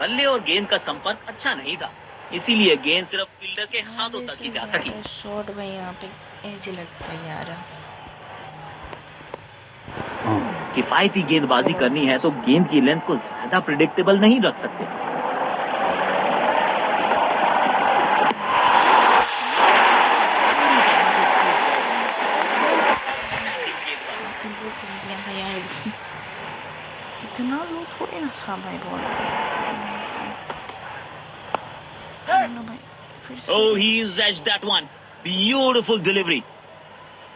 बल्ले और गेंद का संपर्क अच्छा नहीं था, इसीलिए गेंद सिर्फ फील्डर के हाथों तक ही जा सकी। शॉट भाई यहाँ पे एज लगता है यार। किफायती गेंदबाजी करनी है तो गेंद की लेंथ को ज्यादा प्रिडिक्टेबल नहीं रख सकते। इतना लो थोड़ी ना था भाई ball. Oh, he's edged that one. Beautiful delivery.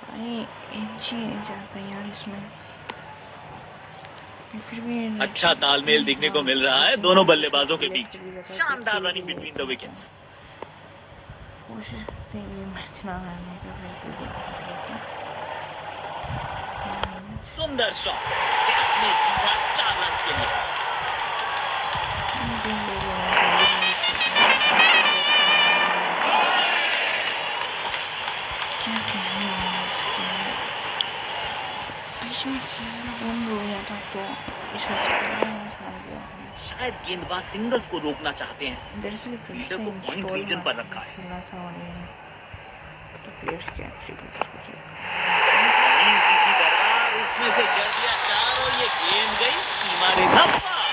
भाई एज ही जाता है यार इसमें। फिर भी अच्छा तालमेल दिखने को मिल रहा है दोनों बल्लेबाजों के बीच। शानदार रनिंग बिटवीन द विकेट्स। कोशिश करते हैं मैच ना हारने का। सुंदर शॉट, कैप में सीधा 4 रन के लिए। क्या कहने हैं इसके, बीच में खेलना बंद हो गया था तो शायद गेंदबाज सिंगल्स को रोकना चाहते हैं। दरअसल फील्डर को पॉइंट रीजन पर रखा है। तो प्लेयर्स क्या उसमें से जड़ दिया 4 और ये गेंद गई सीमा रेखा पार।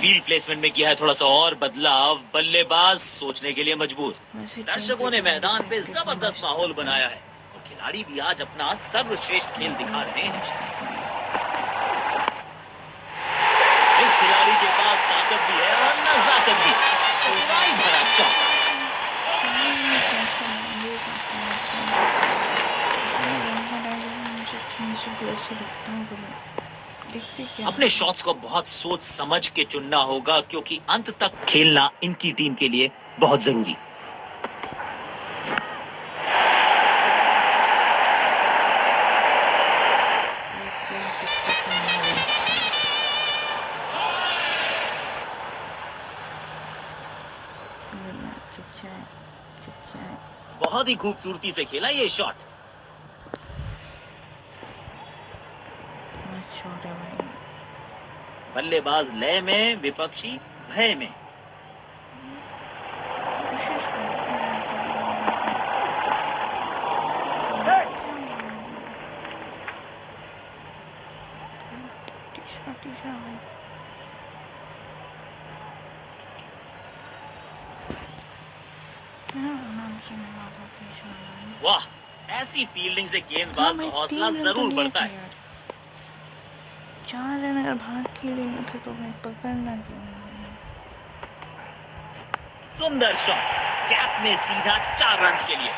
फील्ड प्लेसमेंट में किया है थोड़ा सा और बदलाव, बल्लेबाज सोचने के लिए मजबूर। दर्शकों ने मैदान पे जबरदस्त माहौल बनाया है और खिलाड़ी भी आज अपना सर्वश्रेष्ठ खेल दिखा रहे हैं। इस खिलाड़ी के पास ताकत भी है और नजाकत भी। चतुराई भरा चौका। अपने शॉट्स को बहुत सोच समझ के चुनना होगा क्योंकि अंत तक खेलना इनकी टीम के लिए बहुत जरूरी। बहुत ही खूबसूरती से खेला ये शॉट। बल्लेबाज लय में, विपक्षी भय में। वाह, ऐसी फील्डिंग से गेंदबाज का हौसला जरूर बढ़ता है। 4 रन अगर भाग के लेना था तो मैं पकड़ना क्यों। सुंदर शॉट, कैप में सीधा 4 रन के लिए।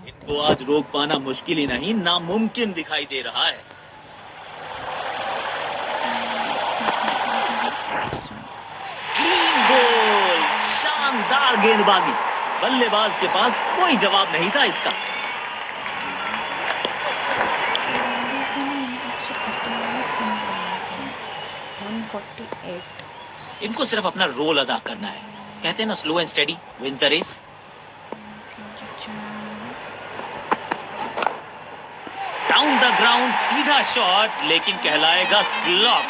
इनको आज रोक पाना मुश्किल ही नहीं नामुमकिन दिखाई दे रहा है। क्लीन गोल, शानदार गेंदबाजी। बल्लेबाज के पास कोई जवाब नहीं था इसका। इनको सिर्फ अपना रोल अदा करना है। कहते हैं ना, slow and steady wins the race. Down the ground सीधा शॉट, लेकिन कहलाएगा स्लॉग।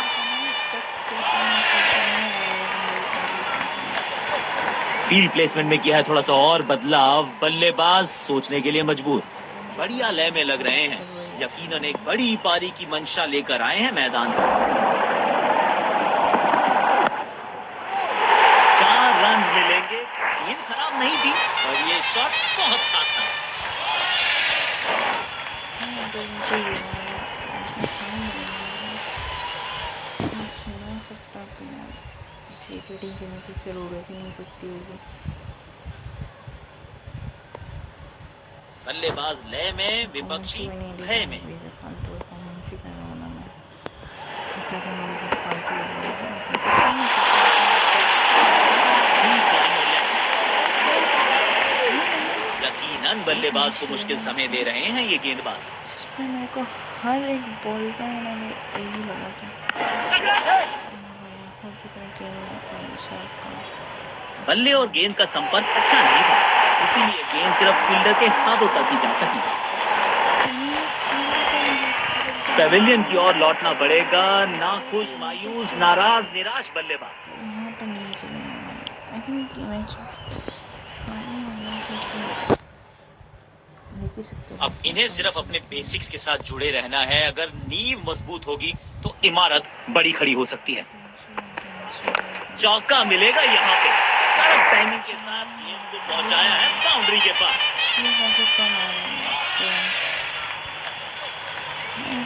फील्ड प्लेसमेंट में किया है थोड़ा सा और बदलाव, बल्लेबाज सोचने के लिए मजबूर। बढ़िया लय में लग रहे हैं, यकीनन एक बड़ी पारी की मंशा लेकर आए हैं मैदान पर। 4 रन मिलेंगे। गेंद खराब नहीं थी और ये शॉट बहुत खास था। बल्लेबाज लय में, विपक्षी भय में। यकीनन बल्लेबाज को मुश्किल समय दे रहे हैं ये गेंदबाज। मेरे को हर एक बॉल पे यही लगा था बल्ले और गेंद का संपर्क अच्छा नहीं था, इसीलिए गेंद सिर्फ फील्डर के हाथों तक ही जा सकी। पेविलियन की ओर लौटना पड़ेगा। नाखुश, मायूस, नाराज, निराश बल्लेबाज। यहाँ पर नहीं चलेगा। आई थिंक मैच अब इन्हें सिर्फ अपने बेसिक्स के साथ जुड़े रहना है। अगर नींव मजबूत होगी तो इमारत बड़ी खड़ी हो सकती है। चौका मिलेगा यहाँ पे। कड़क टाइमिंग के साथ गेंद को पहुंचाया है बाउंड्री के पास।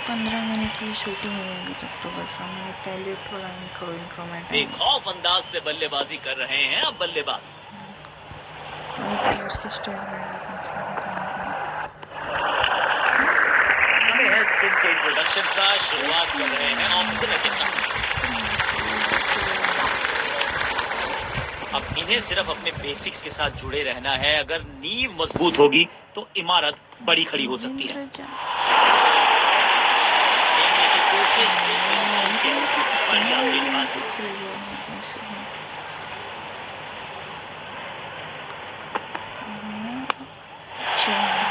15 मिनट की शूटिंग है अभी तक तो, बस हमने पहले थोड़ा इंट्रोमेंट बेखौफ अंदाज से बल्लेबाजी कर रहे हैं अब बल्लेबाज। समय है स्पिन के इंट्रोडक्शन का। शुरुआत कर रहे हैं ऑफ स्पिनर के साथ। अब इन्हें सिर्फ अपने बेसिक्स के साथ जुड़े रहना है। अगर नींव मजबूत होगी तो इमारत बड़ी खड़ी हो सकती है। खेलने की कोशिश, बढ़िया गेंदबाजी।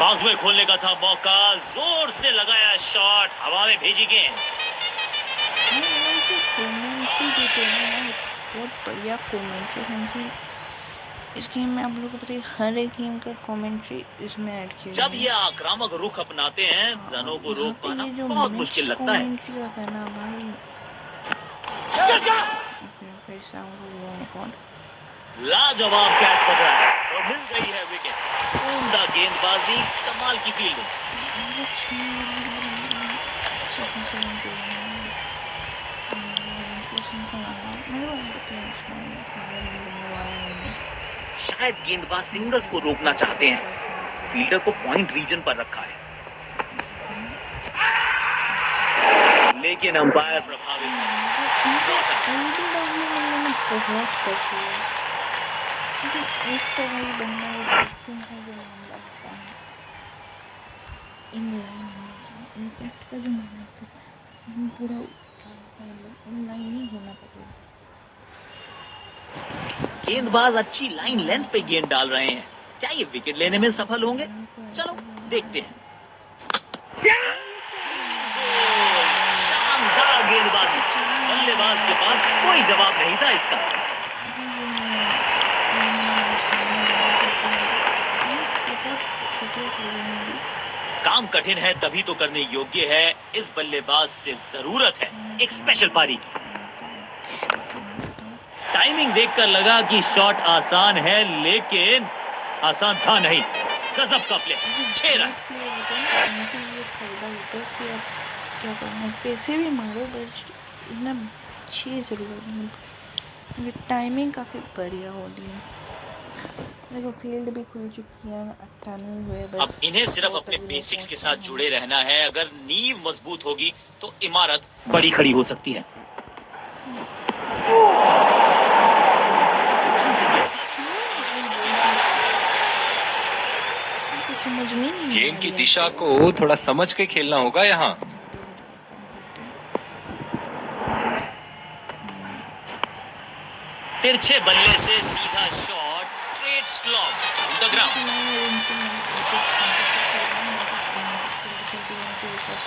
बाजुए खोलने का था मौका, जोर से लगाया शॉट, हवा में भेजी गेंद। बहुत बढ़िया कमेंट्री है इस गेम में। आप लोगों को पता है हर एक गेम का कमेंट्री इसमें ऐड किया। जब ये आक्रामक रुख अपनाते हैं, रनों को रोक पाना बहुत मुश्किल लगता है। कमेंट्री होता है ना भाई, लाजवाब कैच पकड़ा है और मिल गई है विकेट। उम्दा गेंदबाजी, कमाल की फील्डिंग। शायद गेंदबाज सिंगल्स को रोकना चाहते हैं। फील्डर को पॉइंट रीजन पर रखा है, लेकिन अंपायर प्रभावित है। एक तो वही बनना है जो मामला होता है इन लाइन इम्पैक्ट का जो मामला होता है पूरा इन लाइन नहीं होना पड़ेगा। गेंदबाज अच्छी लाइन लेंथ पे गेंद डाल रहे हैं। क्या ये विकेट लेने में सफल होंगे? चलो देखते हैं। शानदार गेंदबाजी। बल्लेबाज के पास कोई जवाब नहीं था इसका। काम कठिन है तभी तो करने योग्य है। इस बल्लेबाज से जरूरत है एक स्पेशल पारी की। टाइमिंग देखकर लगा कि शॉट आसान है, लेकिन आसान था नहीं। गजब का प्ले, 6 रन। क्या करना है, कैसे भी मारो बस इतना 6 जरूर। टाइमिंग काफ़ी बढ़िया हो रही है। देखो फील्ड भी खुल चुकी है, 98 हुए बस। अब इन्हें सिर्फ अपने बेसिक्स के साथ जुड़े रहना है। अगर नींव मजबूत होगी तो इमारत बड़ी खड़ी हो सकती है। समझ में नहीं, गेम की दिशा को थोड़ा समझ के खेलना होगा यहाँ। तिरछे बल्ले से सीधा shot, straight slog the ground.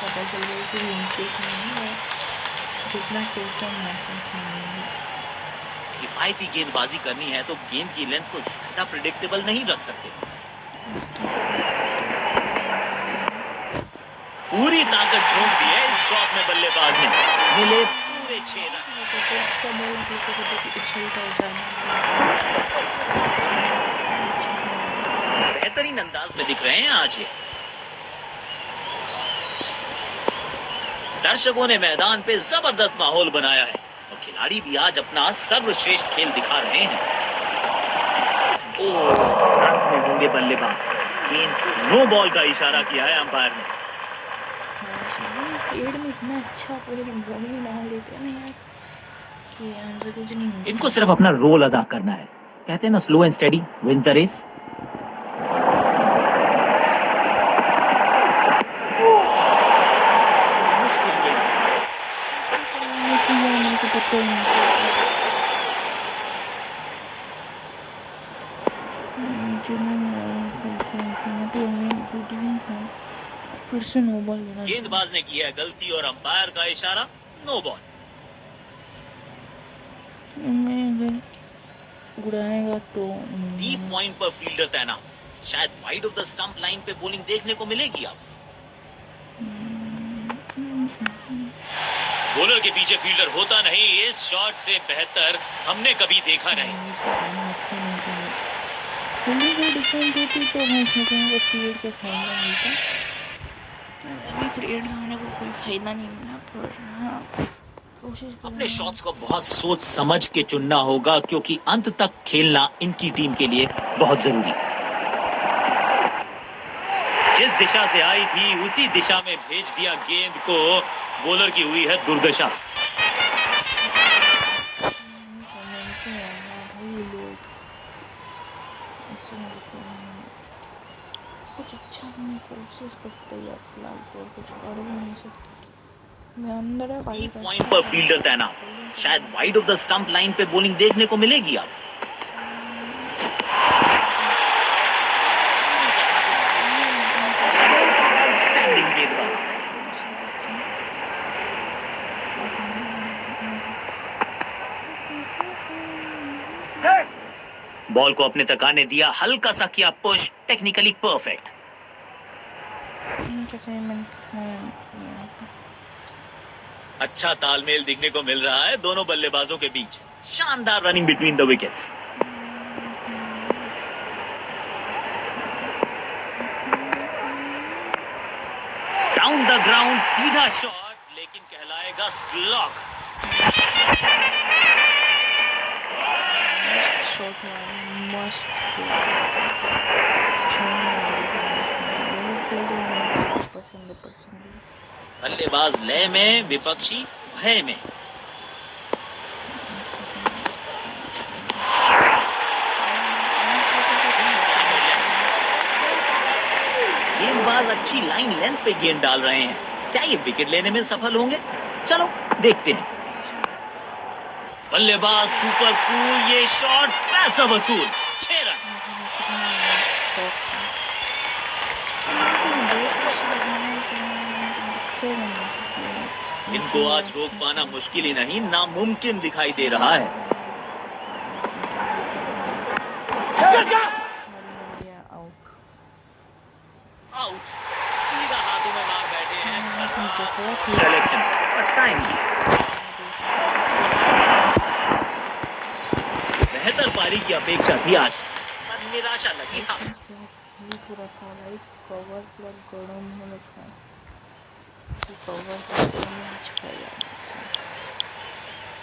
पता चल गया कि किफायती गेंदबाजी करनी है तो गेम की लेंथ को ज्यादा प्रेडिक्टेबल नहीं रख सकते। पूरी ताकत झोंक दी है इस शॉट में बल्लेबाज ने। मिले पूरे 6 रन। बेहतरीन अंदाज में दिख रहे हैं आज ये। दर्शकों ने मैदान पे जबरदस्त माहौल बनाया है और खिलाड़ी भी आज अपना सर्वश्रेष्ठ खेल दिखा रहे हैं। में होंगे बल्लेबाज। गेंद नो बॉल का इशारा किया है अंपायर ने। पेड़ में इतना अच्छा बॉल ही ना लेते हैं यार कि आंसर कुछ नहीं होगा। इनको सिर्फ अपना रोल अदा करना है। कहते हैं ना, slow and steady wins the race. मुश्किल गेम। फिर से नो बॉल देना। गेंदबाज ने की है गलती और अंपायर का इशारा, नो बॉल। मैं अगर उड़ाएगा तो डीप पॉइंट पर फील्डर तैनात, शायद wide of the stump line पे बॉलिंग देखने को मिलेगी अब। बॉलर के पीछे फील्डर होता नहीं, इस शॉट से बेहतर हमने कभी देखा नहीं। फील्डिंग को डिफरेंट होती तो मैं सोचूंगा फील्ड के फायदा मिलता, अभी क्रिएट होने को कोई फायदा नहीं मिला। पर हाँ, कोशिश अपने शॉट्स को बहुत सोच समझ के चुनना होगा, क्योंकि अंत तक खेलना इनकी टीम के लिए बहुत जरूरी। जिस दिशा से आई थी उसी दिशा में भेज दिया गेंद को, बॉलर की हुई है दुर्दशा। कुछ अच्छा करने की कोशिश करते हैं फिलहाल, और कुछ कर भी नहीं सकते। मैं अंदर है भाई, पॉइंट पर फील्डर तैनात, शायद wide of the stump line पे बॉलिंग देखने को मिलेगी अब। आउटस्टैंडिंग गेंदबाज। बॉल को अपने तक आने दिया, हल्का सा किया पुश, टेक्निकली परफेक्ट। अच्छा तालमेल दिखने को मिल रहा है दोनों बल्लेबाजों के बीच। शानदार running between the wickets. Down the ground सीधा शॉट, लेकिन कहलाएगा स्लॉग। बल्लेबाज लय में, विपक्षी भय में। गेंदबाज अच्छी लाइन लेंथ पे गेंद डाल रहे हैं, क्या ये विकेट लेने में सफल होंगे? चलो देखते हैं। बल्लेबाज सुपर कूल, ये शॉट पैसा वसूल, 6 रन। इनको आज रोक पाना मुश्किल ही नहीं, नामुमकिन दिखाई दे रहा है। आउट, सीधा हाथों में मार बैठे हैं। सिलेक्शन पछताएंगे। बेहतर पारी की अपेक्षा थी आज, पर निराशा लगी। हाँ, पूरा था भाई, कवर पूरा गरम होने था, कवर आज खाया।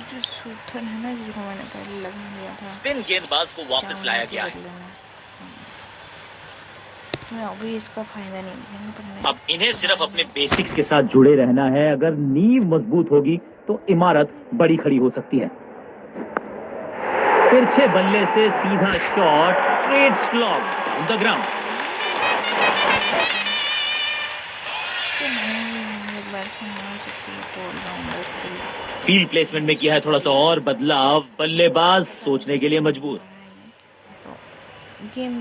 जो सूथन है ना, जिसको मैंने पहले लगा दिया था, स्पिन गेंदबाज को वापस लाया गया है। मैं अभी इसका फायदा नहीं उठाऊंगा, पर अब इन्हें सिर्फ अपने बेसिक्स के साथ जुड़े रहना है। अगर नींव मजबूत होगी तो इमारत बड़ी खड़ी हो सकती है। तिरछे बल्ले से सीधा shot, straight slog on the ground. Field placement में किया है थोड़ा सा और बदलाव, बल्लेबाज सोचने के लिए मजबूर। गेम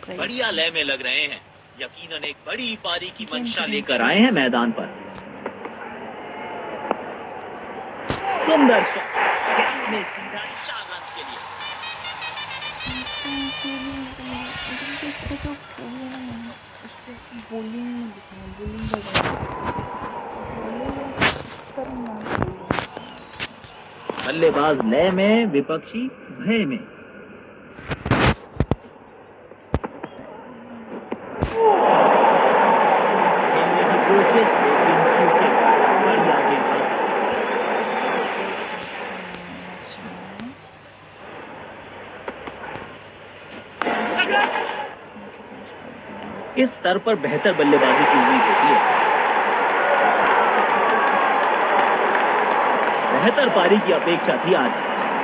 बढ़िया लय में लग रहे हैं, यकीनन एक बड़ी पारी की मंशा लेकर आए हैं मैदान पर। सुंदर शॉट, गैप में सीधा 4 रन के लिए। बल्लेबाज लय में, विपक्षी भय में। खेलने की कोशिश, लेकिन चूके। बढ़िया गेंदबाजी। इस स्तर पर बेहतर बल्लेबाजी की उम्मीद होती है। बेहतर पारी की अपेक्षा थी आज,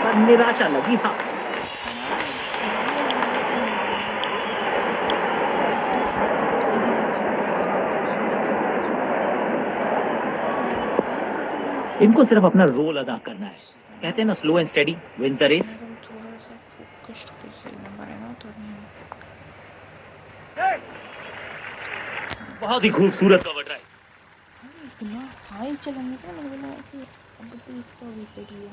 पर निराशा लगी। हाँ, इनको सिर्फ अपना रोल अदा करना है। कहते हैं ना, slow and steady wins the race. थोड़ा सा फोकस्ड पे खेलना पड़ेगा, तो बहुत ही खूबसूरत कवर ड्राइव। अरे इतना हाई चलाने का मुझे लगा कि अब तो इसका विकेट लिया।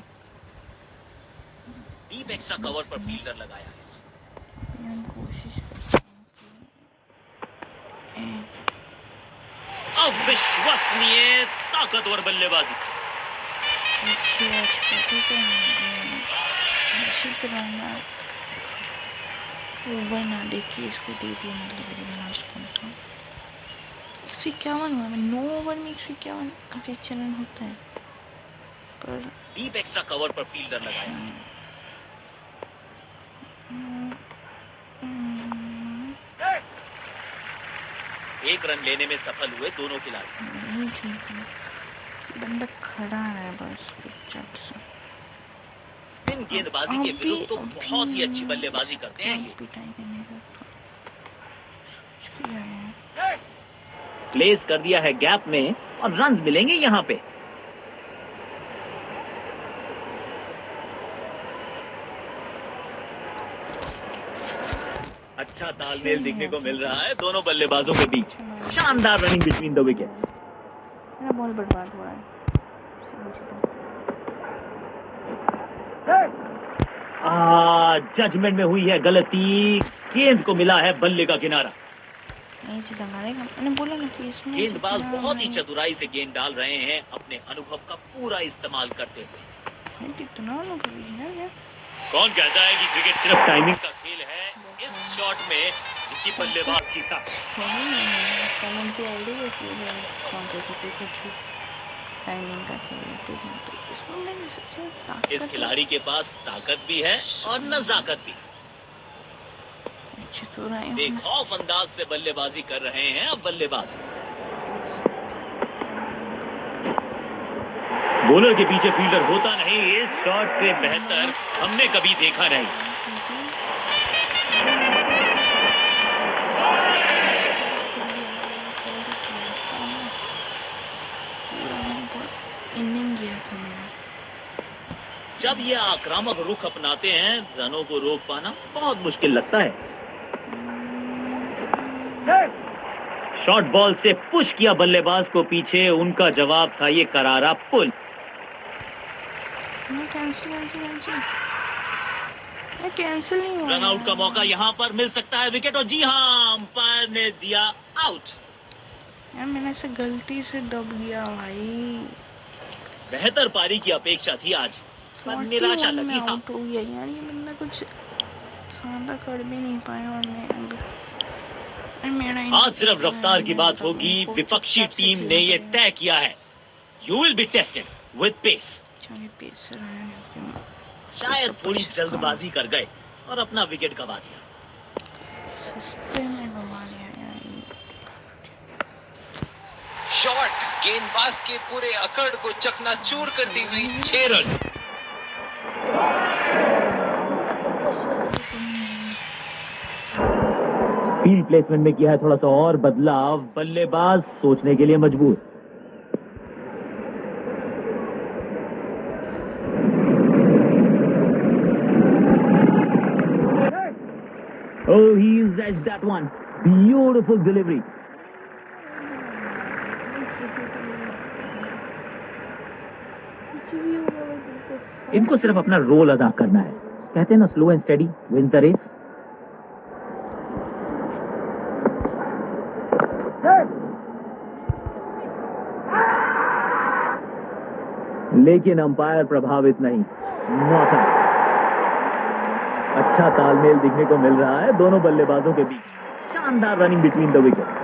डीप एक्स्ट्रा कवर पर फील्डर लगाया है। हम कोशिश करते हैं। अविश्वसनीय ताकतवर बल्लेबाजी। अच्छी आज ठीक है। हर्षित राणा ओवर ना देखिए, इसको दे दिया, मतलब लास्ट कौन था 151 हुआ। 9 ओवर में 151 काफ़ी अच्छा रन होता है, पर डीप एक्स्ट्रा कवर पर फील्डर लगाया है। एक रन लेने में सफल हुए दोनों खिलाड़ी। नहीं ठीक है, बंदा खड़ा है बस चुपचाप से। स्पिन गेंदबाजी के विरुद्ध तो बहुत ही अच्छी बल्लेबाजी करते हैं ये। पिटाई करने का सोच किया है। प्लेस कर दिया है गैप में और रन्स मिलेंगे यहाँ पे। अच्छा तालमेल दिखने को मिल रहा है दोनों बल्लेबाजों के बीच। शानदार रनिंग बिटवीन द विकेट्स। मेरा बॉल बर्बाद हुआ है। जजमेंट में हुई है गलती, गेंद को मिला है बल्ले का किनारा। मैंने बोला ना कि इसमें गेंदबाज बहुत ही चतुराई से गेंद डाल रहे हैं, अपने अनुभव का पूरा इस्तेमाल करते हुए। कितना अनुभवी है यार। कौन कहता है कि क्रिकेट सिर्फ टाइमिंग का खेल है? इस शॉट में किसी बल्लेबाज की टाइमिंग का खेल है। इस खिलाड़ी के पास ताकत भी है और नजाकत भी। बेखौफ अंदाज से बल्लेबाजी कर रहे हैं अब बल्लेबाज। बॉलर के पीछे फील्डर होता नहीं, इस शॉट से बेहतर हमने कभी देखा नहीं। इनिंग गया था मेरा। जब ये आक्रामक रुख अपनाते हैं, रनों को रोक पाना बहुत मुश्किल लगता है। शॉर्ट बॉल से पुश किया बल्लेबाज को पीछे, उनका जवाब था ये करारा पुल। कैंसिल नहीं हुआ। रन आउट का मौका यहाँ पर मिल सकता है विकेट, और जी हाँ, अंपायर ने दिया आउट। यार मैंने ऐसे गलती से दब गया भाई। बेहतर पारी की अपेक्षा थी आज, पर निराशा लगी। हाँ, आउट हो गया यार, ये बंदा कुछ सादा कर भी नहीं पाया। और आज सिर्फ रफ्तार की बात होगी। विपक्षी टीम ने ये तय किया है, you will be tested with pace. शायद थोड़ी जल्दबाजी कर गए और अपना विकेट गवा दिया। शॉट गेंदबाज के पूरे अकड़ को चकनाचूर करती हुई 6 रन। फील्ड प्लेसमेंट में किया है थोड़ा सा और बदलाव, बल्लेबाज सोचने के लिए मजबूर। Oh, he's edged that one. Beautiful delivery. इनको सिर्फ अपना रोल अदा करना है। कहते हैं ना, slow and steady wins the race. लेकिन अंपायर प्रभावित नहीं। Not out. अच्छा तालमेल दिखने को मिल रहा है दोनों बल्लेबाजों के बीच। शानदार running between the wickets.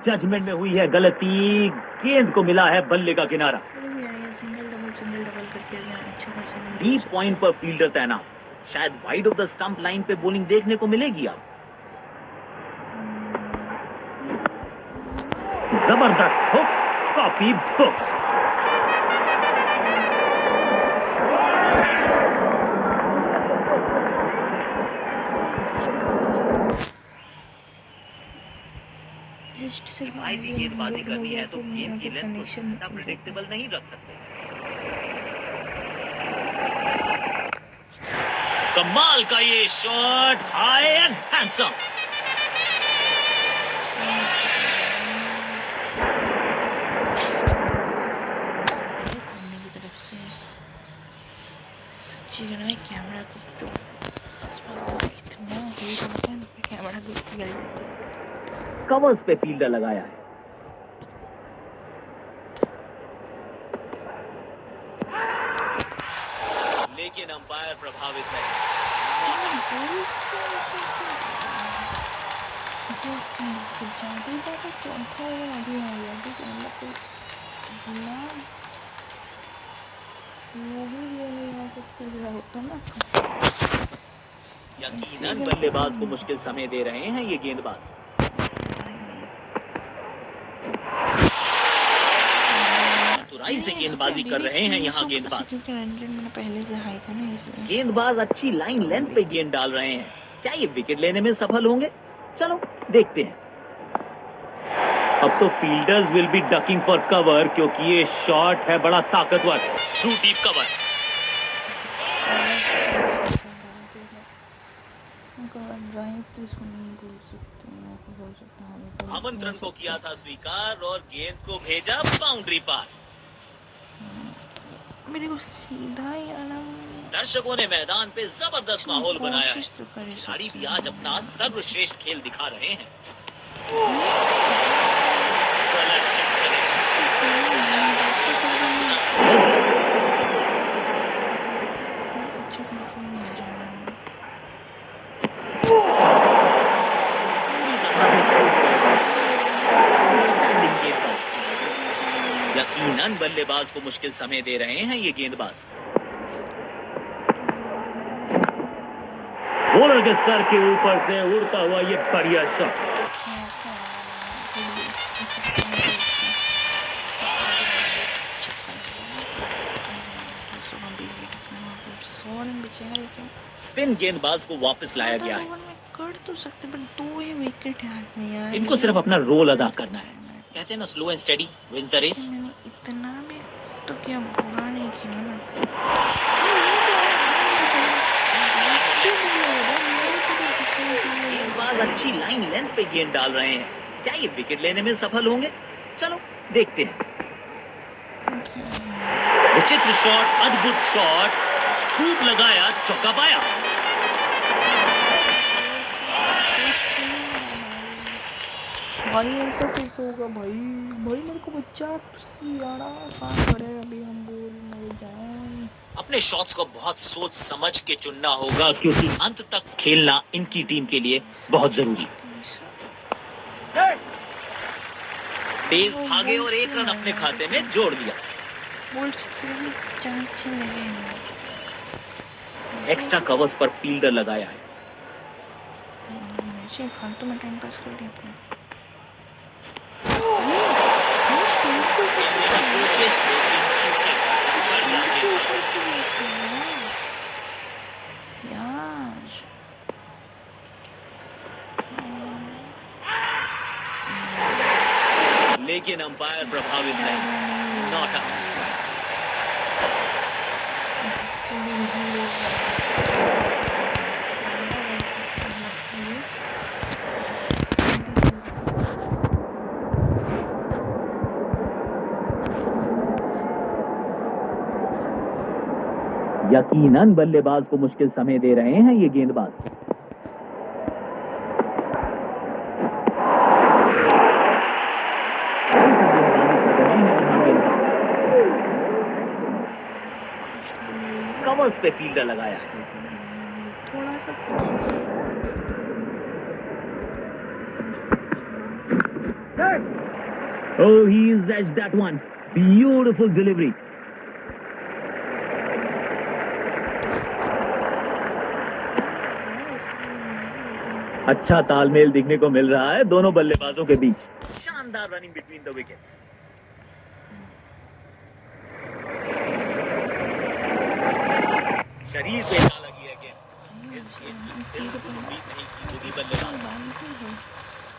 Judgement में हुई है गलती, गेंद को मिला है बल्ले का किनारा। डीप पॉइंट पर फील्डर तैनात, शायद wide of the stump line पे बॉलिंग देखने को मिलेगी अब। जबरदस्त हुक, कॉपी बुक। किफायती गेंदबाजी करनी है तो गेम की लेंथ को ज्यादा प्रेडिक्टेबल नहीं रख सकते। कमाल का ये शॉट, हाई एंड हैंडसम। सामने की तरफ से सच्ची में कैमरा को तो इतना ही कैमरा को कवर्स पे फील्डर लगाया है। लेकिन अंपायर प्रभावित नहीं। चौथा अभी आ गया वो भी यहाँ से खेल रहा होता ना। यकीनन बल्लेबाज को मुश्किल समय दे रहे हैं ये गेंदबाज। चतुराई से गेंदबाजी कर रहे हैं यहाँ गेंदबाज। पहले से हाई था ना इसलिए। गेंदबाज अच्छी लाइन लेंथ पे गेंद डाल रहे हैं। क्या ये विकेट लेने में सफल होंगे? चलो देखते हैं। अब तो fielders will be ducking for cover क्योंकि ये शॉट है बड़ा ताकतवर। Through deep cover. आमंत्रण को किया था स्वीकार और गेंद को भेजा बाउंड्री पार। मेरे को सीधा ही आना। दर्शकों ने मैदान पे जबरदस्त माहौल बनाया है। खिलाड़ी भी आज अपना सर्वश्रेष्ठ खेल दिखा रहे हैं। यकीनन बल्लेबाज को मुश्किल समय दे रहे हैं ये गेंदबाज। बॉलर के सर के ऊपर से उड़ता हुआ ये बढ़िया शॉट। स्पिन गेंदबाज को वापस लाया गया है। कर तो सकते पर 2 ही विकेट है हाथ में यार। इनको सिर्फ अपना रोल अदा करना है। कहते हैं ना slow and steady wins the race. इतना भी तो क्या बुरा नहीं किया ना। गेंदबाज अच्छी लाइन लेंथ पे गेंद डाल रहे हैं। क्या ये विकेट लेने में सफल होंगे? चलो देखते हैं। विचित्र शॉट, अद्भुत शॉट, स्कूप लगाया, चौका पाया। भाई ऐसा कैसे होगा भाई? भाई मेरे को बच्चा सियाड़ा कहाँ खड़े अभी हम बोल मर जाएं। अपने शॉट्स को बहुत सोच समझ के चुनना होगा क्योंकि अंत तक खेलना इनकी टीम के लिए बहुत जरूरी। तेज भागे और 1 रन अपने खाते में जोड़ दिया। बोल्ट से फिर भी 4-6 लगे हैं। एक्स्ट्रा कवर्स पर फील्डर लगाया है। फालतू में टाइम पास कर दिया अपने। कोशिश लेकिन चूके। बढ़िया गेंदबाजी। लेकिन अंपायर प्रभावित नहीं। Not out. यकीनन बल्लेबाज को मुश्किल समय दे रहे हैं ये गेंदबाज। कवर्स पे फील्डर लगाया। थोड़ा सा Oh, he's edged that one. Beautiful delivery. अच्छा तालमेल दिखने को मिल रहा है दोनों बल्लेबाजों के बीच। शानदार रनिंग बिटवीन द विकेट्स। शरीर पे डाला गया गेंद। इस गेंद की बिल्कुल उम्मीद नहीं की होगी बल्लेबाज।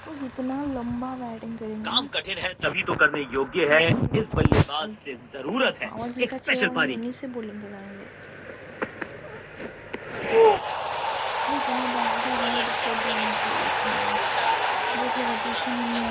तो इतना लंबा बैटिंग करेंगे। काम कठिन है तभी तो करने योग्य है। इस बल्लेबाज से जरूरत है एक स्पेशल पारी। से बोलेंगे पूरी तरह से चूक गए।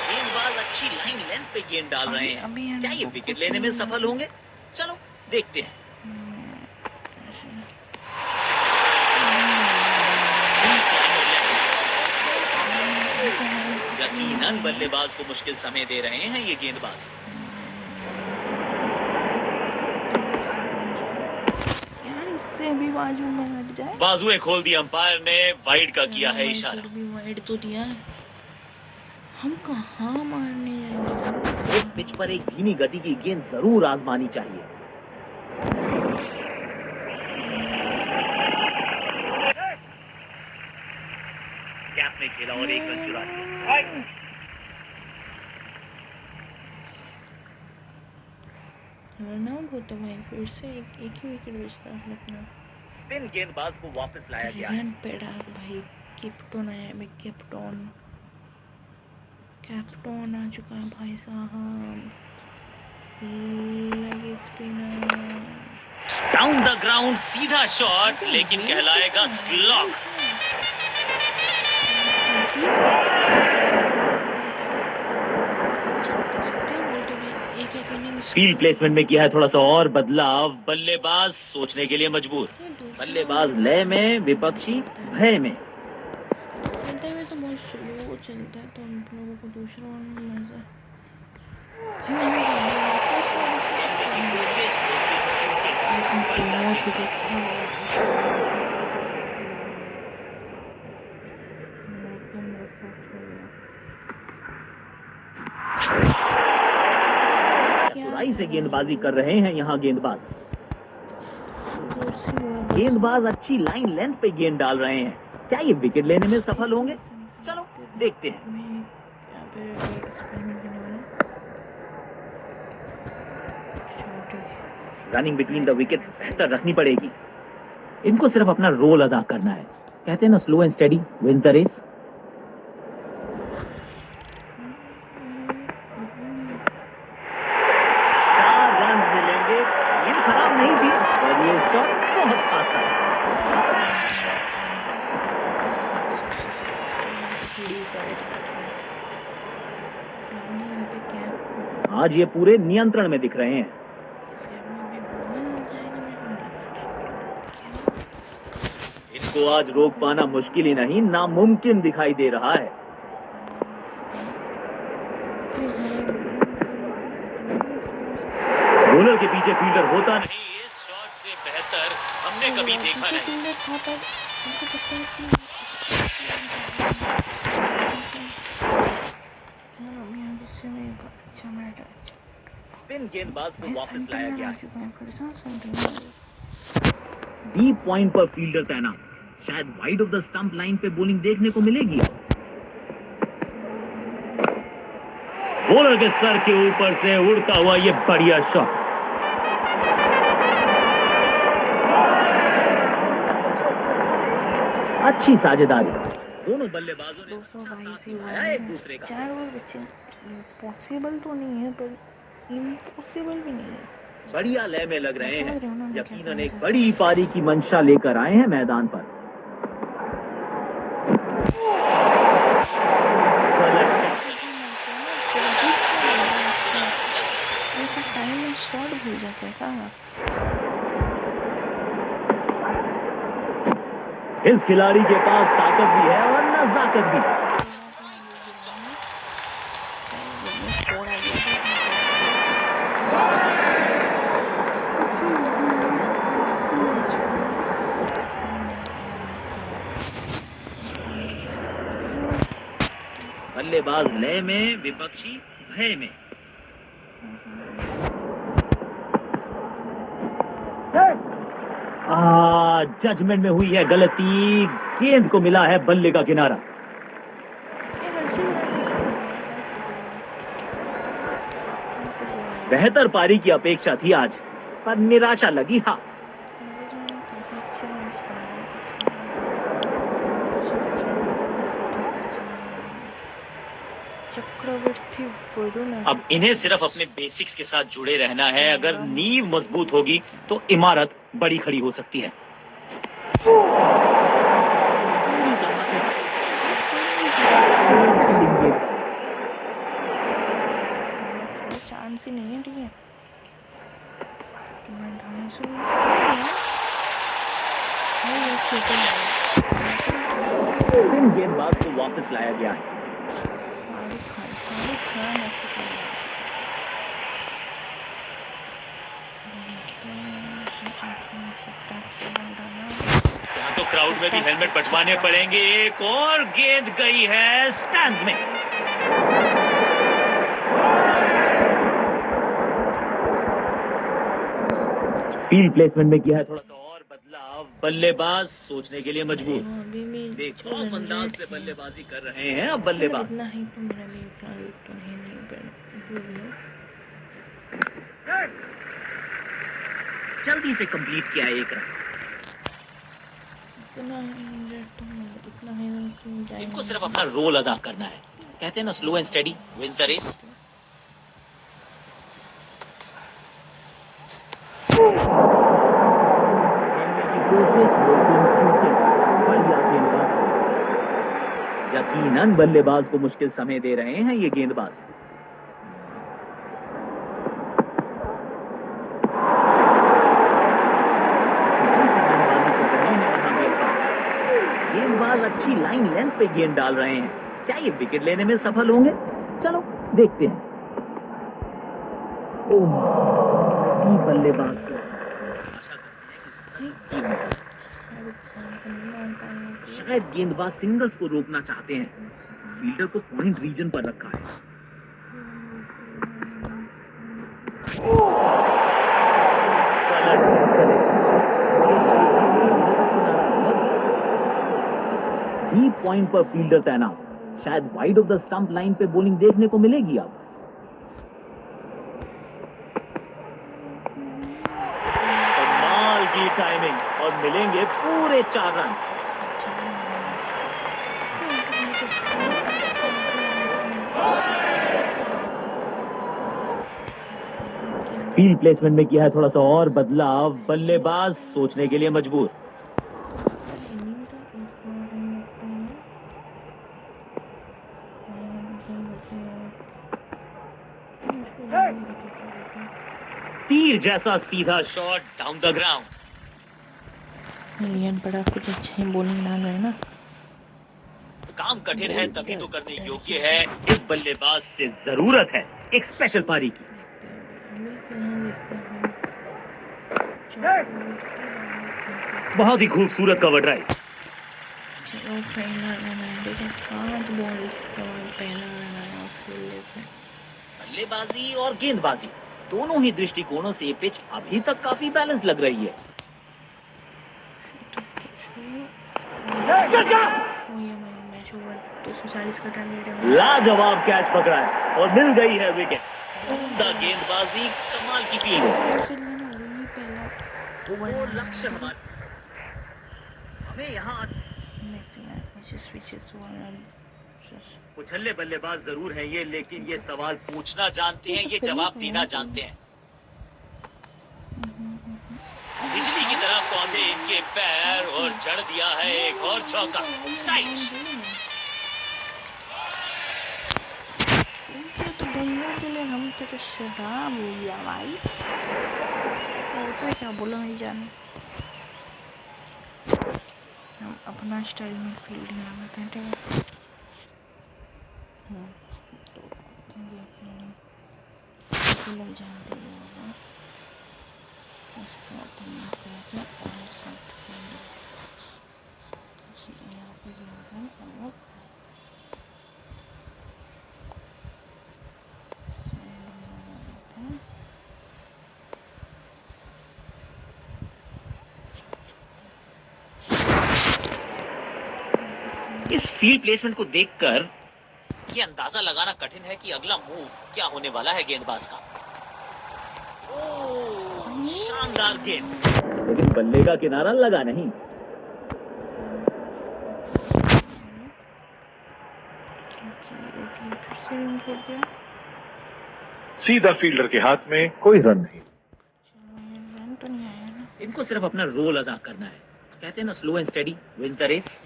गेंदबाज अच्छी लाइन लेंथ पे गेंद डाल रहे हैं। क्या ये विकेट लेने में सफल होंगे? चलो देखते हैं। यकीनन बल्लेबाज को मुश्किल समय दे रहे हैं ये गेंदबाज। इससे अभी बाजू में हट जाए। बाजुएं खोल दी अंपायर ने, वाइड का किया है इशारा। भी वाइड तो दिया, हम कहाँ मारने जाएंगे? इस पिच पर एक धीमी गति की गेंद जरूर आजमानी चाहिए। गैप में खेला और एक रन चुरा लिया। रन आउट होता भाई, फिर से एक ही विकेट बचता है अपना। स्पिन गेंदबाज को वापस लाया गया है। पेड़ा भाई, कैप्टन आया, मैं कैप्टन आ चुका है भाई साहब। लगे स्पिनर डाउन द ग्राउंड, सीधा शॉट, लेकिन कहलाएगा स्लॉग। फील्ड प्लेसमेंट में किया है थोड़ा सा और बदलाव, बल्लेबाज सोचने के लिए मजबूर। बल्लेबाज लय में, विपक्षी भय में। तो बहुत स्लो चलता है, तो हम लोगों को दूसरा मजा चतुराई से गेंदबाजी कर रहे हैं यहाँ गेंदबाज। गेंदबाज अच्छी लाइन लेंथ पे गेंद डाल रहे हैं। क्या ये विकेट लेने में सफल होंगे? चलो देखते हैं। रनिंग बिटवीन द विकेट्स बेहतर रखनी पड़ेगी। इनको सिर्फ अपना रोल अदा करना है। कहते हैं ना, slow and steady wins the race. खराब नहीं थी और ये शॉट बहुत खास था। आज ये पूरे नियंत्रण में दिख रहे हैं। इनको आज रोक पाना मुश्किल ही नहीं, नामुमकिन दिखाई दे रहा है। बॉलर के पीछे फील्डर होता नहीं, इस शॉट से बेहतर हमने कभी देखा नहीं। स्पिन गेंदबाज को वापस लाया गया है। डीप पॉइंट पर फील्डर तैनात, शायद wide of the stump line पे बॉलिंग देखने को मिलेगी। बॉलर के सर के ऊपर से उड़ता हुआ ये बढ़िया शॉट। अच्छी साझेदारी, दोनों बल्लेबाजों ने अच्छा साथ निभाया एक दूसरे का। 4 ओवर बचे, पॉसिबल तो नहीं है पर इम्पॉसिबल भी नहीं है। बढ़िया लय में लग रहे हैं, यकीनन एक बड़ी पारी की मंशा लेकर आए हैं मैदान पर। टाइम में शॉट भूल जाते हैं क्या? इस खिलाड़ी के पास ताकत भी है और नजाकत भी। बल्लेबाज लय में, विपक्षी भय में। जजमेंट में हुई है गलती, गेंद को मिला है बल्ले का किनारा। बेहतर पारी की अपेक्षा थी आज, पर निराशा लगी हाथ। extrovertly बोलो ना। अब इन्हें सिर्फ अपने बेसिक्स के साथ जुड़े रहना है। अगर नींव मजबूत होगी तो इमारत बड़ी खड़ी हो सकती है। पूरी तरह से डिफेंडिंग गेंदबाज। चांस ही नहीं है, ठीक है। मैं ढंग से ये छोटे स्पिन गेंदबाज को वापस लाया गया है। शाहरुख खान ऐसे कर रहा है। यहाँ तो क्राउड में भी हेलमेट बंटवाने पड़ेंगे। एक और गेंद गई है स्टैंड्स में। फील्ड प्लेसमेंट में किया है थोड़ा सा और बदलाव। बल्लेबाज सोचने के लिए मजबूर। बेखौफ अंदाज से बल्लेबाजी कर रहे हैं अब बल्लेबाज। इतना ही तो मेरा भी उतना तो नहीं जल्दी से कंप्लीट किया एक रन। इनको सिर्फ अपना रोल अदा करना है। कहते हैं ना, slow and steady wins the race. कोशिश लेकिन चूके। बढ़िया गेंदबाज। यकीनन बल्लेबाज को मुश्किल समय दे रहे हैं ये गेंदबाज। गेंदबाज अच्छी लाइन लेंथ पे गेंद डाल रहे हैं। क्या ये विकेट लेने में सफल होंगे? चलो देखते हैं। बल्लेबाज को शायद गेंदबाज सिंगल्स को रोकना चाहते हैं। फील्डर को पॉइंट रीजन पर रखा है। डीप पॉइंट पर फील्डर तैनात। शायद wide of the stump line पे बॉलिंग देखने को मिलेगी अब। कमाल की टाइमिंग और मिलेंगे पूरे 4 रन। फील्ड प्लेसमेंट में किया है थोड़ा सा और बदलाव। बल्लेबाज सोचने के लिए मजबूर। तीर जैसा सीधा शॉट डाउन द ग्राउंड। लियन बड़ा कुछ अच्छे बॉलिंग डाल रहे हैं ना। काम कठिन है तभी तो करने योग्य है। इस बल्लेबाज से जरूरत है एक स्पेशल पारी की। बहुत ही खूबसूरत कवर ड्राइव। चलो पहला रन आया, देखो 7 बॉल्स का पहला रन आया उस बल्ले से। बल्लेबाजी और गेंदबाजी दोनों ही दृष्टिकोणों से ये पिच अभी तक काफी बैलेंस लग रही है। लाजवाब कैच पकड़ा है और मिल गई है विकेट। उम्दा गेंदबाजी, कमाल की फील्ड। वो लक्ष्य हमें यहाँ उछल्ले बल्लेबाज जरूर हैं ये, लेकिन ये सवाल पूछना जानते हैं, ये जवाब देना जानते हैं। बिजली की तरह कौंधे इनके पैर और जड़ दिया है एक और चौका। स्टाइलिश। हम तो शराब हो गया भाई। क्या बोलो मेरी जान। हम अपना स्टाइल में फील्डिंग लगाते हैं, ठीक है। तो लोग जानते हैं उसको अपन कहते हैं ऑन साइड फील्डिंग। यहाँ पे भी होता है और इस फील्ड प्लेसमेंट को देखकर ये अंदाजा लगाना कठिन है कि अगला मूव क्या होने वाला है गेंदबाज का। ओह, शानदार गेंद, लेकिन बल्ले का किनारा लगा नहीं। से रन हो गया। सीधा फील्डर के हाथ में, कोई रन नहीं। रन तो नहीं आया ना। इनको सिर्फ अपना रोल अदा करना है। कहते हैं ना, slow and steady wins the race.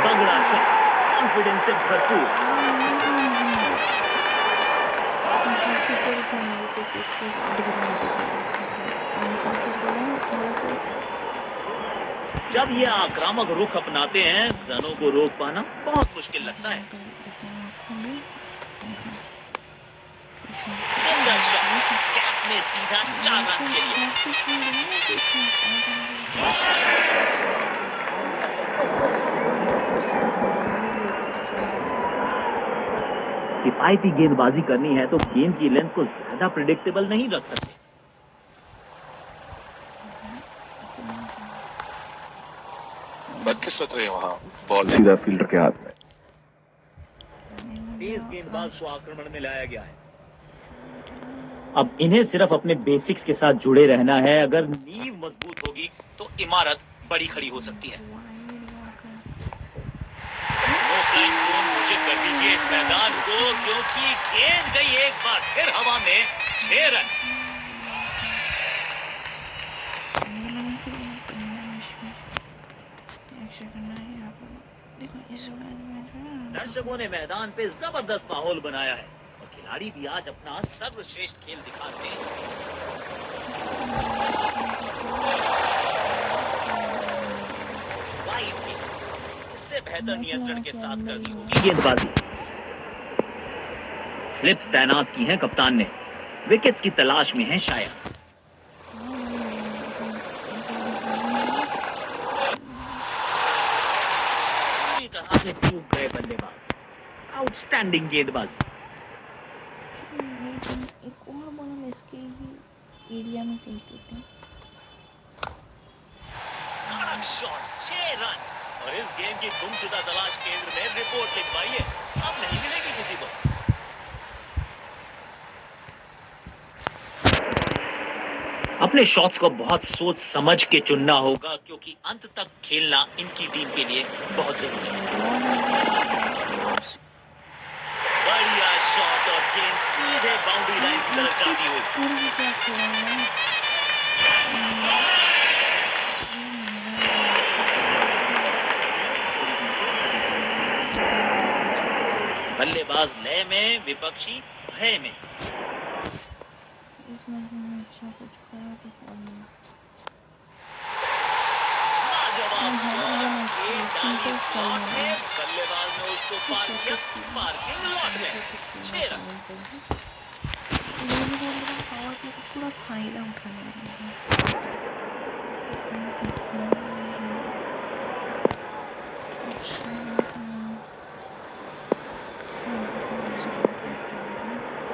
तगड़ा शॉट, कॉन्फिडेंस से भरपूर। जब ये आक्रामक रुख अपनाते हैं, रनों को रोक पाना बहुत मुश्किल लगता है। सुंदर शॉट, कैप में सीधा 4 रन के लिए। किफायती गेंदबाजी करनी है तो गेम की लेंथ को ज्यादा प्रिडिक्टेबल नहीं रख सकते। बदकिस्मत रही वहां, बॉल सीधा फील्डर के हाथ में। तेज गेंदबाज को आक्रमण में लाया गया है। अब इन्हें सिर्फ अपने बेसिक्स के साथ जुड़े रहना है। अगर नींव मजबूत होगी तो इमारत बड़ी खड़ी हो सकती है। नो फ्लाइंग जोन घोषित कर दीजिए इस मैदान को, क्योंकि गेंद गई एक बार फिर हवा में। 6 रन। दर्शकों ने मैदान पे जबरदस्त माहौल बनाया है और खिलाड़ी भी आज अपना सर्वश्रेष्ठ खेल दिखा रहे हैं। वाइड गेंद इससे बेहतर नियंत्रण के साथ कर दी होगी गेंदबाजी। स्लिप्स तैनात की हैं कप्तान ने। विकेट्स की तलाश में है शायद। पूरी तरह से चूक गए बल्लेबाज। आउटस्टैंडिंग गेंदबाजी। एक और बॉल हम इसके ही एरिया में फेंक देते हैं। कड़क शॉट, 6 रन। और इस गेंद की गुमशुदा तलाश केंद्र में रिपोर्ट लिखवाइए, अब नहीं मिलेगी किसी को। अपने शॉट्स को बहुत सोच समझ के चुनना होगा, क्योंकि अंत तक खेलना इनकी टीम के लिए बहुत जरूरी है। बढ़िया शॉट और गेंद सीधे बाउंड्री लाइन की तरफ जाती हुई। बल्लेबाज लय में, विपक्षी भय में। इस मैच में अच्छा कुछ करा तो लाजवाब शॉट, गेंद डाली स्लॉट में, बल्लेबाज ने उसको पार किया पार्किंग लॉट में। 6 रन। पूरा फायदा उठाने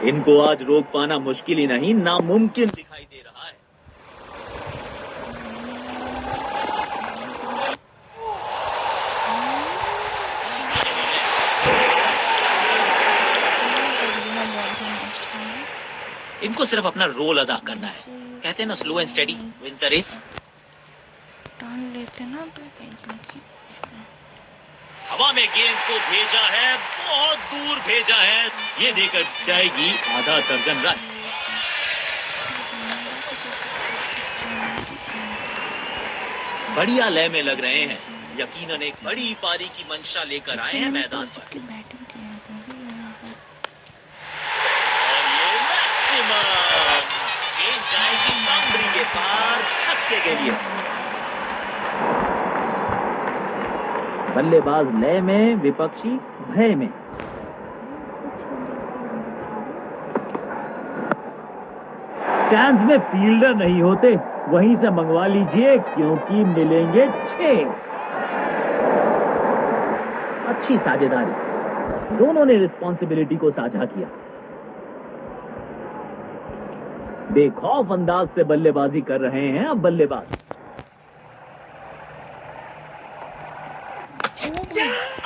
इनको आज रोक पाना मुश्किल ही नहीं, नामुमकिन दिखाई दे रहा है। इनको सिर्फ अपना रोल अदा करना है। कहते हैं ना, slow and steady wins the race. टान लेते ना तो हवा में गेंद को भेजा है, बहुत दूर भेजा है। ये देकर जाएगी आधा दर्जन रन। बढ़िया लय में लग रहे हैं। यकीनन एक बड़ी पारी की मंशा लेकर आए हैं मैदान पर। और ये मैक्सिमम गेंद जाएगी बाउंड्री के पार, छक्के के लिए। बल्लेबाज लय में, विपक्षी भय में। स्टैंड्स में फील्डर नहीं होते, वहीं से मंगवा लीजिए, क्योंकि मिलेंगे 6। अच्छी साझेदारी, दोनों ने रिस्पॉन्सिबिलिटी को साझा किया। बेखौफ अंदाज से बल्लेबाजी कर रहे हैं अब बल्लेबाज।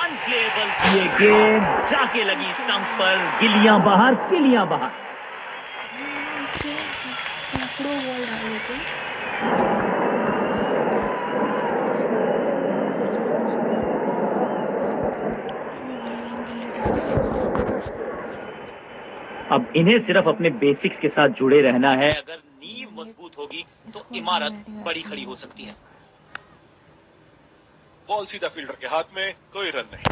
अनप्लेएबल ये गेंद जाके लगी स्टंप्स पर, गिलियां बाहर, किलियां बाहर। अब इन्हें सिर्फ अपने बेसिक्स के साथ जुड़े रहना है। अगर नींव मजबूत होगी तो इमारत बड़ी खड़ी हो सकती है। बॉल सीधा फील्डर के हाथ में, कोई रन नहीं।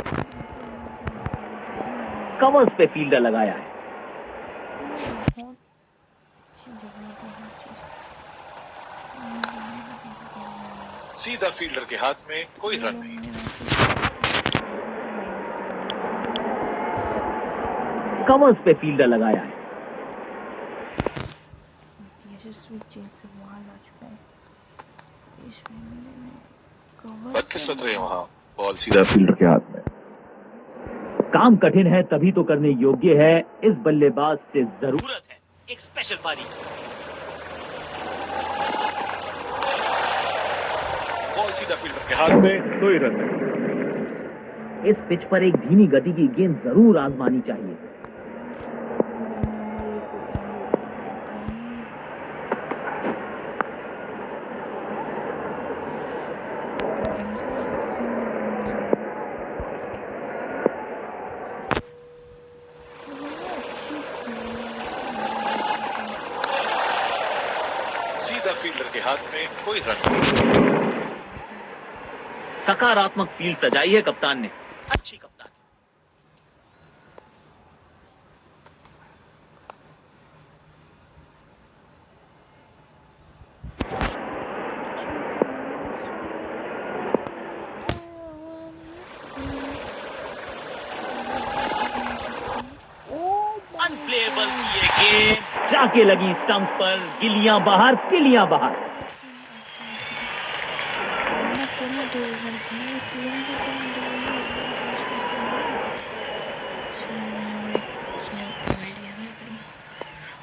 कवर्स पे फील्डर लगाया है। बहुत अच्छी जगह पे हर चीज। सीधा फील्डर के हाथ में, कोई रन नहीं। कवर्स पे फील्डर लगाया है। ये स्विच से वहां आ चुका है। इस बंदे ने कवर 32 रन वहां, बॉल सीधा फील्डर के हाथ में। काम कठिन है तभी तो करने योग्य है। इस बल्लेबाज से जरूरत है एक स्पेशल पारी की। बॉल सीधा फील्डर के हाथ में, कोई रन नहीं। इस पिच पर एक धीमी गति की गेंद जरूर आजमानी चाहिए। सीधा फील्डर के हाथ में, कोई रन नहीं। सकारात्मक फील्ड सजाई है कप्तान ने। अच्छी कप्तान। अनप्लेएबल की ये गेंद जाके लगी स्टंप्स पर। गिलियां बाहर, किलियां बाहर।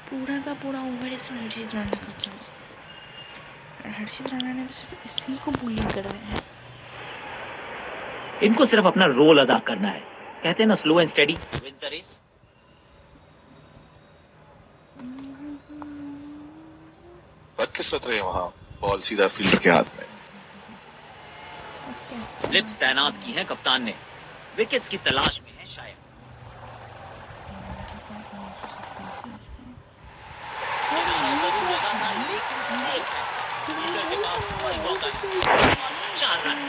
पूरा का पूरा ओवर इसमें हर्षित राणा का किया। हर्षित राणा ने सिर्फ इसी को बोलिंग करवाया है। इनको सिर्फ अपना रोल अदा करना है। कहते हैं ना, slow and steady wins the race. बदकिस्मत रहे वहां, बॉल सीधा फील्डर के हाथ में। स्लिप्स तैनात की हैं कप्तान ने। विकेट्स की तलाश में है शायद। जरूर लगा था लेकिन सेफ है। फील्डर के पास कोई मौका नहीं। 4 रन।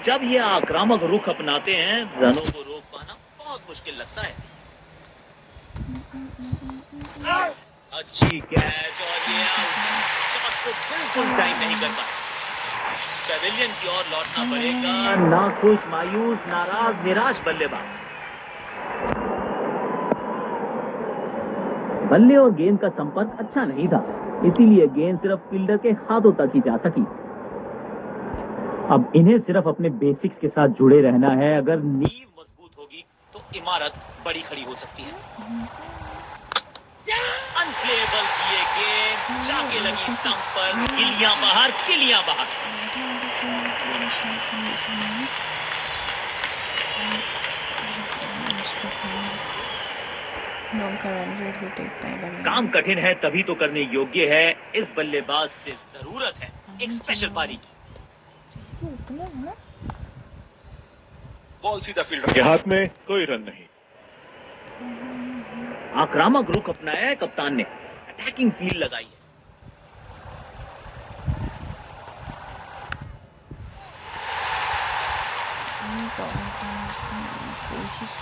जब ये आक्रामक रुख अपनाते हैं, रनों को रोक पाना बहुत मुश्किल लगता है। अच्छी कैच और ये आउट। शॉट को बिल्कुल टाइम नहीं कर पाए। पेविलियन की ओर लौटना पड़ेगा। नाखुश, मायूस, नाराज, निराश बल्लेबाज। बल्ले और गेंद का संपर्क अच्छा नहीं था, इसीलिए गेंद सिर्फ फील्डर के हाथों तक ही जा सकी। अब इन्हें सिर्फ अपने बेसिक्स के साथ जुड़े रहना है। अगर नींव मजबूत होगी तो इमारत बड़ी खड़ी हो सकती है। अनप्लेएबल की ये गेंद जाके लगी स्टंप्स पर। किलियां बाहर, किलियां बाहर। काम कठिन है तभी तो करने योग्य है। इस बल्लेबाज से जरूरत है एक स्पेशल पारी की। बॉल सीधा फील्डर के हाथ में, कोई रन नहीं। आक्रामक रुख अपनाया है कप्तान ने। अटैकिंग फील्ड लगाई है। कोशिश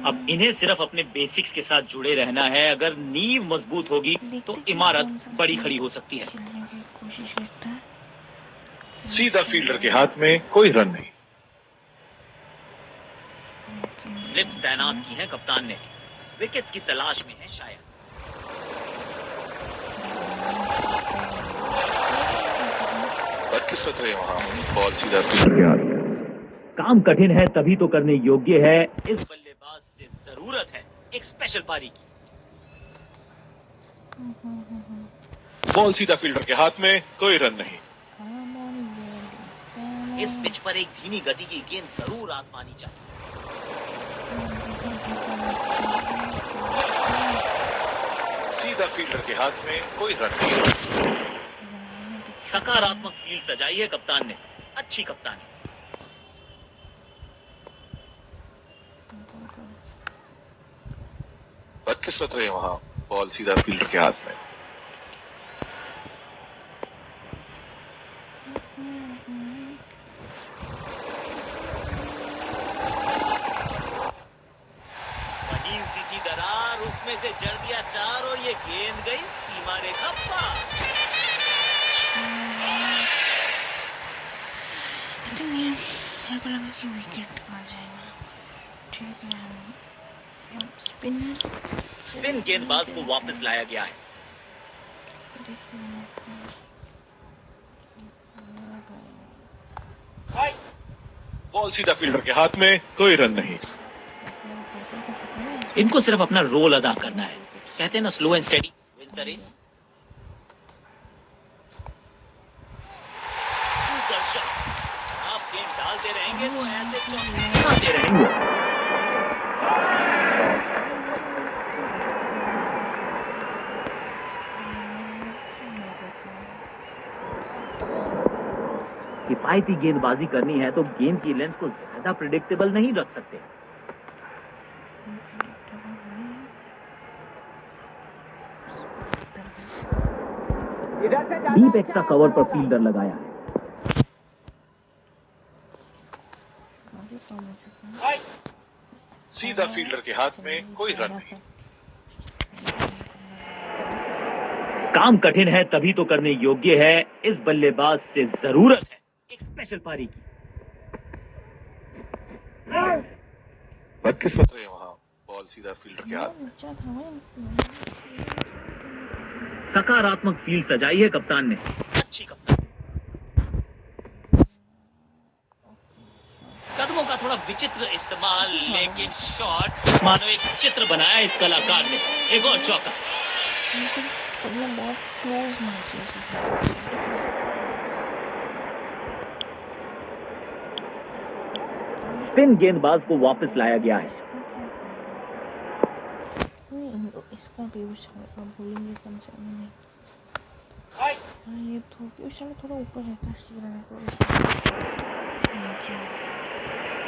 अब इन्हें सिर्फ अपने बेसिक्स के साथ जुड़े रहना है। अगर नींव मजबूत होगी तो इमारत बड़ी खड़ी हो सकती है। कोशिश करता है। सीधा फील्डर के हाथ में, कोई रन नहीं। स्लिप्स तैनात की हैं कप्तान ने। विकेट्स की तलाश में है शायद। बदकिस्मत रहे वहां, बॉल सीधा फील्डर के हाथ में। काम कठिन है तभी तो करने योग्य है, इस बल्लेबाज से जरूरत है एक स्पेशल पारी की। बॉल सीधा फील्डर के हाथ में, कोई रन नहीं। इस पिच पर एक धीमी गति की गेंद जरूर आजमानी चाहिए। सीधा फील्डर के हाथ में, कोई रन नहीं। सकारात्मक फील्ड सजाई है कप्तान ने, अच्छी कप्तानी। बदकिस्मत रहे वहां, बॉल सीधा फील्डर के हाथ में। महीन सी थी दरार, उसमें से जड़ दिया चार और ये गेंद गई सीमा रेखा पार। मेरे को लगा कि विकेट आ जाएगा। ठीक है, स्पिन गेंदबाज को वापस लाया गया है। बॉल सीधा फील्डर के हाथ में, कोई रन नहीं। इनको सिर्फ अपना रोल अदा करना है, कहते हैं ना slow and steady wins the race. Super shot, आप गेंद डालते रहेंगे तो ऐसे चौके आते रहेंगे। किफायती गेंदबाजी करनी है तो गेंद की लेंथ को ज्यादा प्रिडिक्टेबल नहीं रख सकते। डीप एक्स्ट्रा कवर पर फील्डर लगाया है। सीधा फील्डर के हाथ में, कोई रन नहीं। काम कठिन है तभी तो करने योग्य है, इस बल्लेबाज से जरूरत है एक स्पेशल पारी की। बदकिस्मत रहे वहां, बॉल सीधा फील्डर के हाथ में। सकारात्मक फील्ड सजाई है कप्तान ने, अच्छी कप्तान। कदमों का थोड़ा विचित्र इस्तेमाल, लेकिन शॉट मानो एक चित्र बनाया इस कलाकार ने। एक और चौका। बहुत क्लोज मैचेस है। स्पिन गेंदबाज को वापस लाया गया है। इसका पीयूष शर्मा बोलेंगे कम से कम नहीं। ये तो पीयूष शर्मा थोड़ा ऊपर रहता है।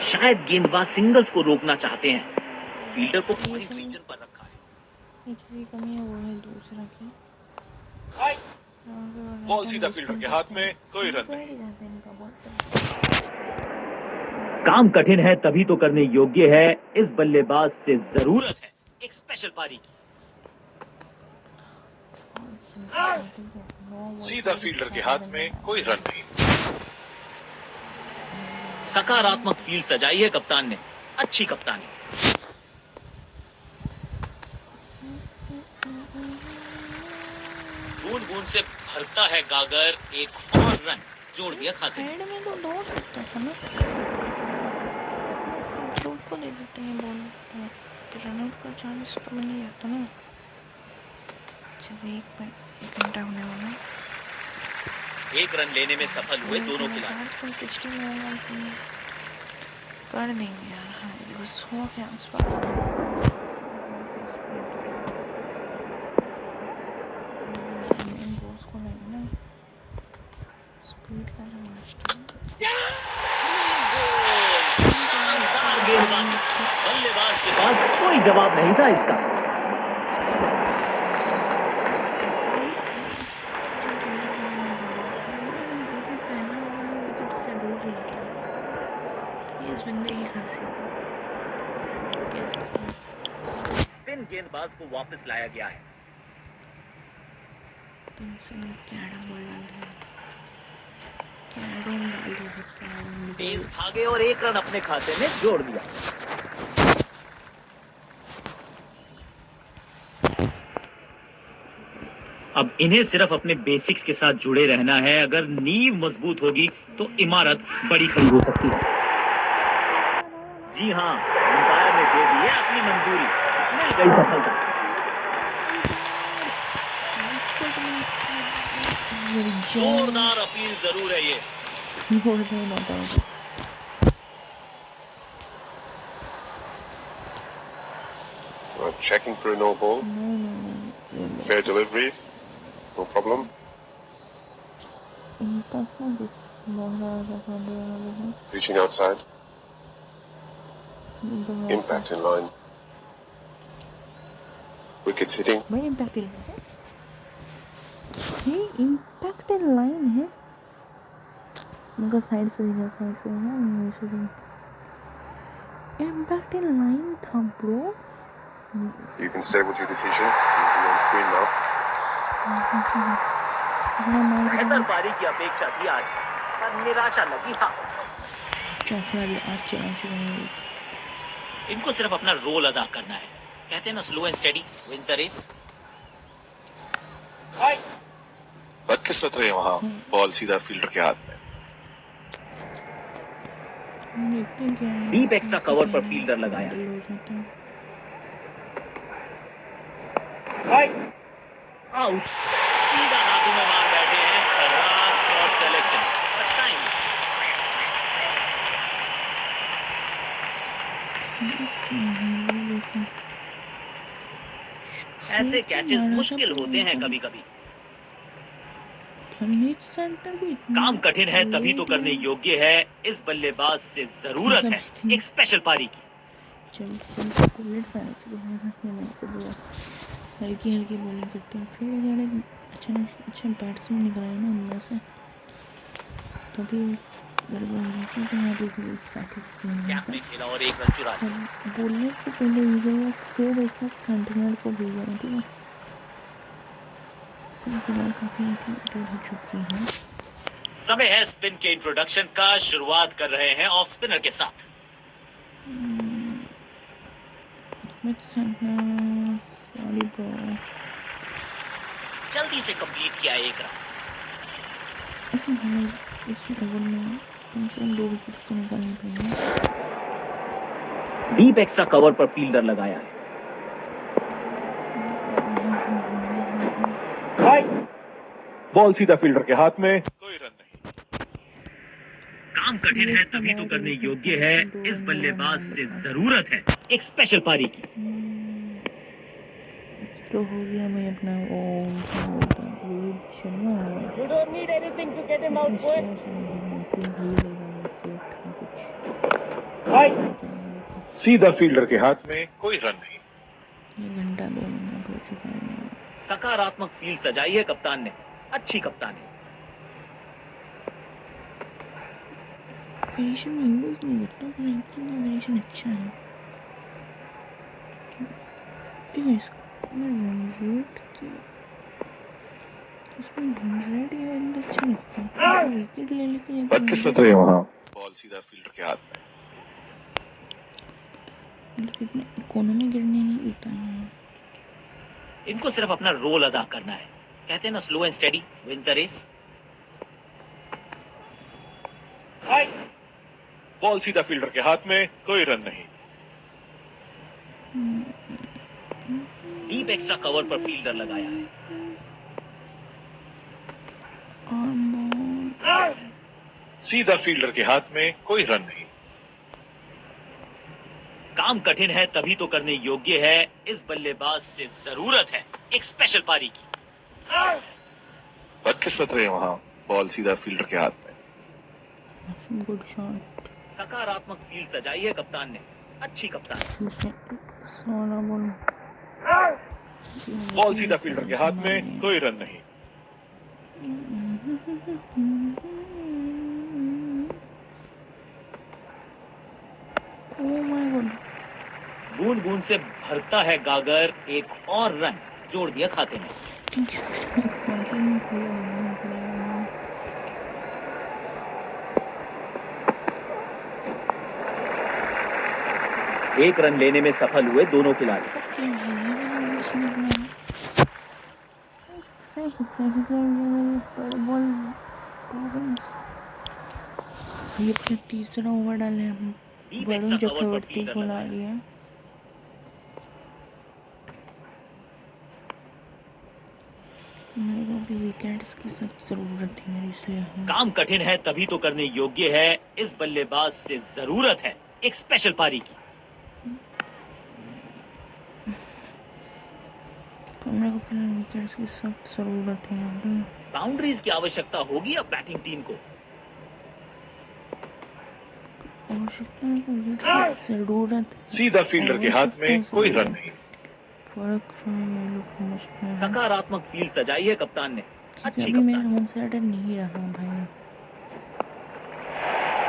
शायद गेंदबाज सिंगल्स को रोकना चाहते हैं, फील्डर को पॉइंट रीजन पर रखा है। एक चीज कमी है, वो है दूसरा की बॉल सीधा फील्डर के हाथ में, कोई रन नहीं। काम कठिन है तभी तो करने योग्य है, इस बल्लेबाज से जरूरत है एक स्पेशल पारी की। सीधा फील्डर के हाथ में, कोई रन नहीं। सकारात्मक फील्ड सजाई है कप्तान ने, अच्छी कप्तानी। बूंद बूंद से भरता है गागर, एक और रन जोड़ दिया खाते में। में तो दौड़ सकता था ना, को दे देते हैं बॉल, रनआउट का चांस तो बन ही जाता ना। जब एक घंटा होने वाला, एक रन लेने में सफल हुए दोनों खिलाड़ी। 4.60 कर देंगे यार। हाँ, ये 100 के आसपास। बल्लेबाज के पास कोई जवाब नहीं था इसका। स्पिन गेंदबाज को वापस लाया गया है। तेज भागे और एक रन अपने खाते में जोड़ दिया। अब इन्हें सिर्फ अपने बेसिक्स के साथ जुड़े रहना है। अगर नींव मजबूत होगी तो इमारत बड़ी खड़ी हो सकती है। जी हाँ, अंपायर ने दे दी है अपनी मंजूरी, मिल गई सफलता। जोरदार अपील जरूर है ये। Checking for a no ball. Fair delivery. No problem. Reaching outside. Impact in line. Wickets hitting. भाई इम्पैक्ट इन है, ये इम्पैक्ट इन लाइन है। उनका साइड से दिखा, साइड से ना इम्पैक्ट इन लाइन था bro. You can stay with your decision. You can on screen now. बेहतर पारी की अपेक्षा थी आज, पर निराशा लगी। हाँ, इनको सिर्फ अपना रोल अदा करना है। कहते हैं ना, slow and steady wins the race. बदकिस्मत रहे वहाँ, बॉल सीधा फील्डर के हाथ में। डीप एक्स्ट्रा कवर पर फील्डर लगाया। आउट, सीधा हाथों में मार बैठे हैं। खराब शॉट सिलेक्शन, पछताएंगे। ऐसे कैचेस मुश्किल होते हैं कभी कभी। काम कठिन है तभी तो करने योग्य है, इस बल्लेबाज से जरूरत है एक स्पेशल पारी की। हल्की हल्की बॉलिंग करते हैं, फिर अच्छा बैट्समैन निकला है ना उनमें से, तभी कैप में खेला और एक रन चुरा लिया। बॉलर को पहले भेजा, फिर उसने सेंटिनल को भेजा, ठीक है। काफी हो चुकी है। समय है स्पिन के इंट्रोडक्शन का। शुरुआत कर रहे हैं ऑफ स्पिनर के साथ। जल्दी से कंप्लीट किया एक रन। इस ओवर में कम से कम 2 विकेट से निकालनी पड़ेगी। डीप एक्स्ट्रा कवर पर फील्डर लगाया है। बॉल सीधा फील्डर के हाथ में, कोई रन नहीं। काम कठिन है तभी तो करने योग्य है, इस बल्लेबाज से जरूरत है एक स्पेशल पारी की। तो हो गया मैं अपना Rohit Sharma. You don't need anything to get him out, boy. सीधा फील्डर के हाथ में, कोई रन नहीं। ये घंटा 2 मिनट हो चुका है। सकारात्मक फील्ड सजाई है कप्तान ने, अच्छी कप्तानी। वेरिएशन में यूज नहीं होता, पर इनका वेरिएशन अच्छा है। देखो इसमें रन रेट के, इसमें रन रेट ये इतना अच्छा लगता है। विकेट ले लेते हैं। बदकिस्मत रहे वहाँ, बॉल सीधा फील्डर के हाथ में। इतना इकोनॉमी गिरने नहीं देता है। इनको सिर्फ अपना रोल अदा करना है। कहते हैं ना, slow and steady wins the race. Ball सीधा फील्डर के हाथ में, कोई रन नहीं। डीप एक्स्ट्रा कवर पर फील्डर लगाया है। सीधा फील्डर के हाथ में, कोई रन नहीं। काम कठिन है तभी तो करने योग्य है, इस बल्लेबाज से जरूरत है एक स्पेशल पारी की। बदकिस्मत रहे वहाँ, बॉल सीधा फील्डर के हाथ में। Good shot. सकारात्मक फील्ड सजाई है कप्तान ने, अच्छी कप्तान। 16 बॉल सीधा फील्डर के हाथ में, कोई रन नहीं। Oh my God. बूंद बूंद से भरता है गागर, एक और रन जोड़ दिया खाते में। एक रन लेने में सफल हुए दोनों खिलाड़ी। ये तीसरा ओवर डाले हम। डीप वरुण एक्स्ट्रा कवर पर चक्रवर्ती फील्डर को ला लगाया। लिया। मेरे को भी विकेट्स की सख्त जरूरत है इसलिए हम काम कठिन है तभी तो करने योग्य है, इस बल्लेबाज से जरूरत है एक स्पेशल पारी की। मेरे को फिलहाल विकेट्स की सख्त जरूरत है अभी। बाउंड्रीज की आवश्यकता होगी अब बैटिंग टीम को। आवश्यकता है कि विकेट की जरूरत है। सीधा फील्डर के हाथ में कोई रन नहीं। फर्क ये लोग समझते हैं। सकारात्मक फील्ड सजाई है कप्तान ने, अच्छी अभी मेरा कप्तान। वन साइडेड नहीं रहा भाई।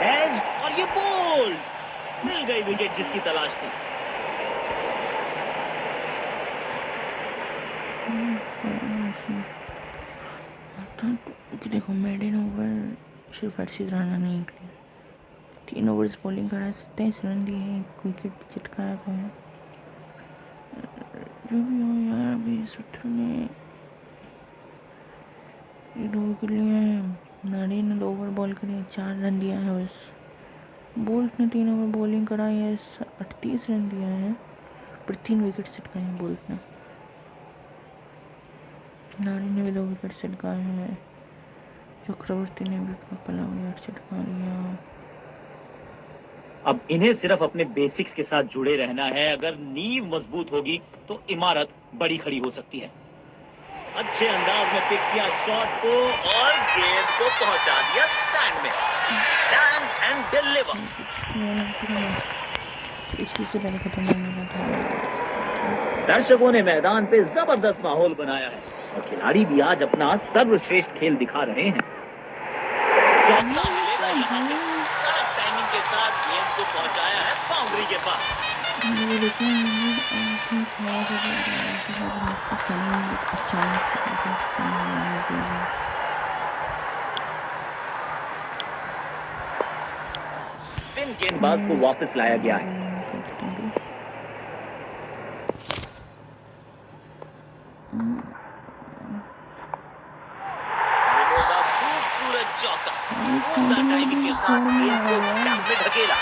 एज्ड और ये बोल्ड, मिल गई विकेट जिसकी तलाश थी। देखो मेडन ओवर सिर्फ अर्षित राणा ने निकली, 3 ओवर्स बॉलिंग करा, 27 रन दिए हैं, एक विकेट चिटकाया था। जो भी हो यार, अभी सूत्र ने 2 विकेट लिए हैं। नारी ने 2 ओवर बॉल करे, 4 रन दिया है बस। बोल्ट ने 3 ओवर बॉलिंग कराई है, 38 रन दिया है, पर 3 विकेट चिटकाए हैं बोल्ट ने। नारी ने भी 2 विकेट चिटकाए हैं, चक्रवर्ती ने भी पहला विकेट चिटका लिया। अब इन्हें सिर्फ अपने बेसिक्स के साथ जुड़े रहना है, अगर नींव मजबूत होगी तो इमारत बड़ी खड़ी हो सकती है। अच्छे अंदाज में पिक किया शॉट को और गेंद को पहुंचा दिया स्टैंड में। Stand and deliver. 60 से पहले खत्म होने का था। दर्शकों ने मैदान पे जबरदस्त माहौल बनाया है और खिलाड़ी भी आज अपना सर्वश्रेष्ठ खेल दिखा रहे हैं। चौका मिलेगा यहाँ पे। करेक्ट टाइमिंग के साथ गेंद को पहुंचाया है बाउंड्री के पास। स्पिन गेंदबाज को वापस लाया गया है। मिलेगा खूबसूरत चौका। उम्दा टाइमिंग के साथ गेंद को कैप में ढकेला।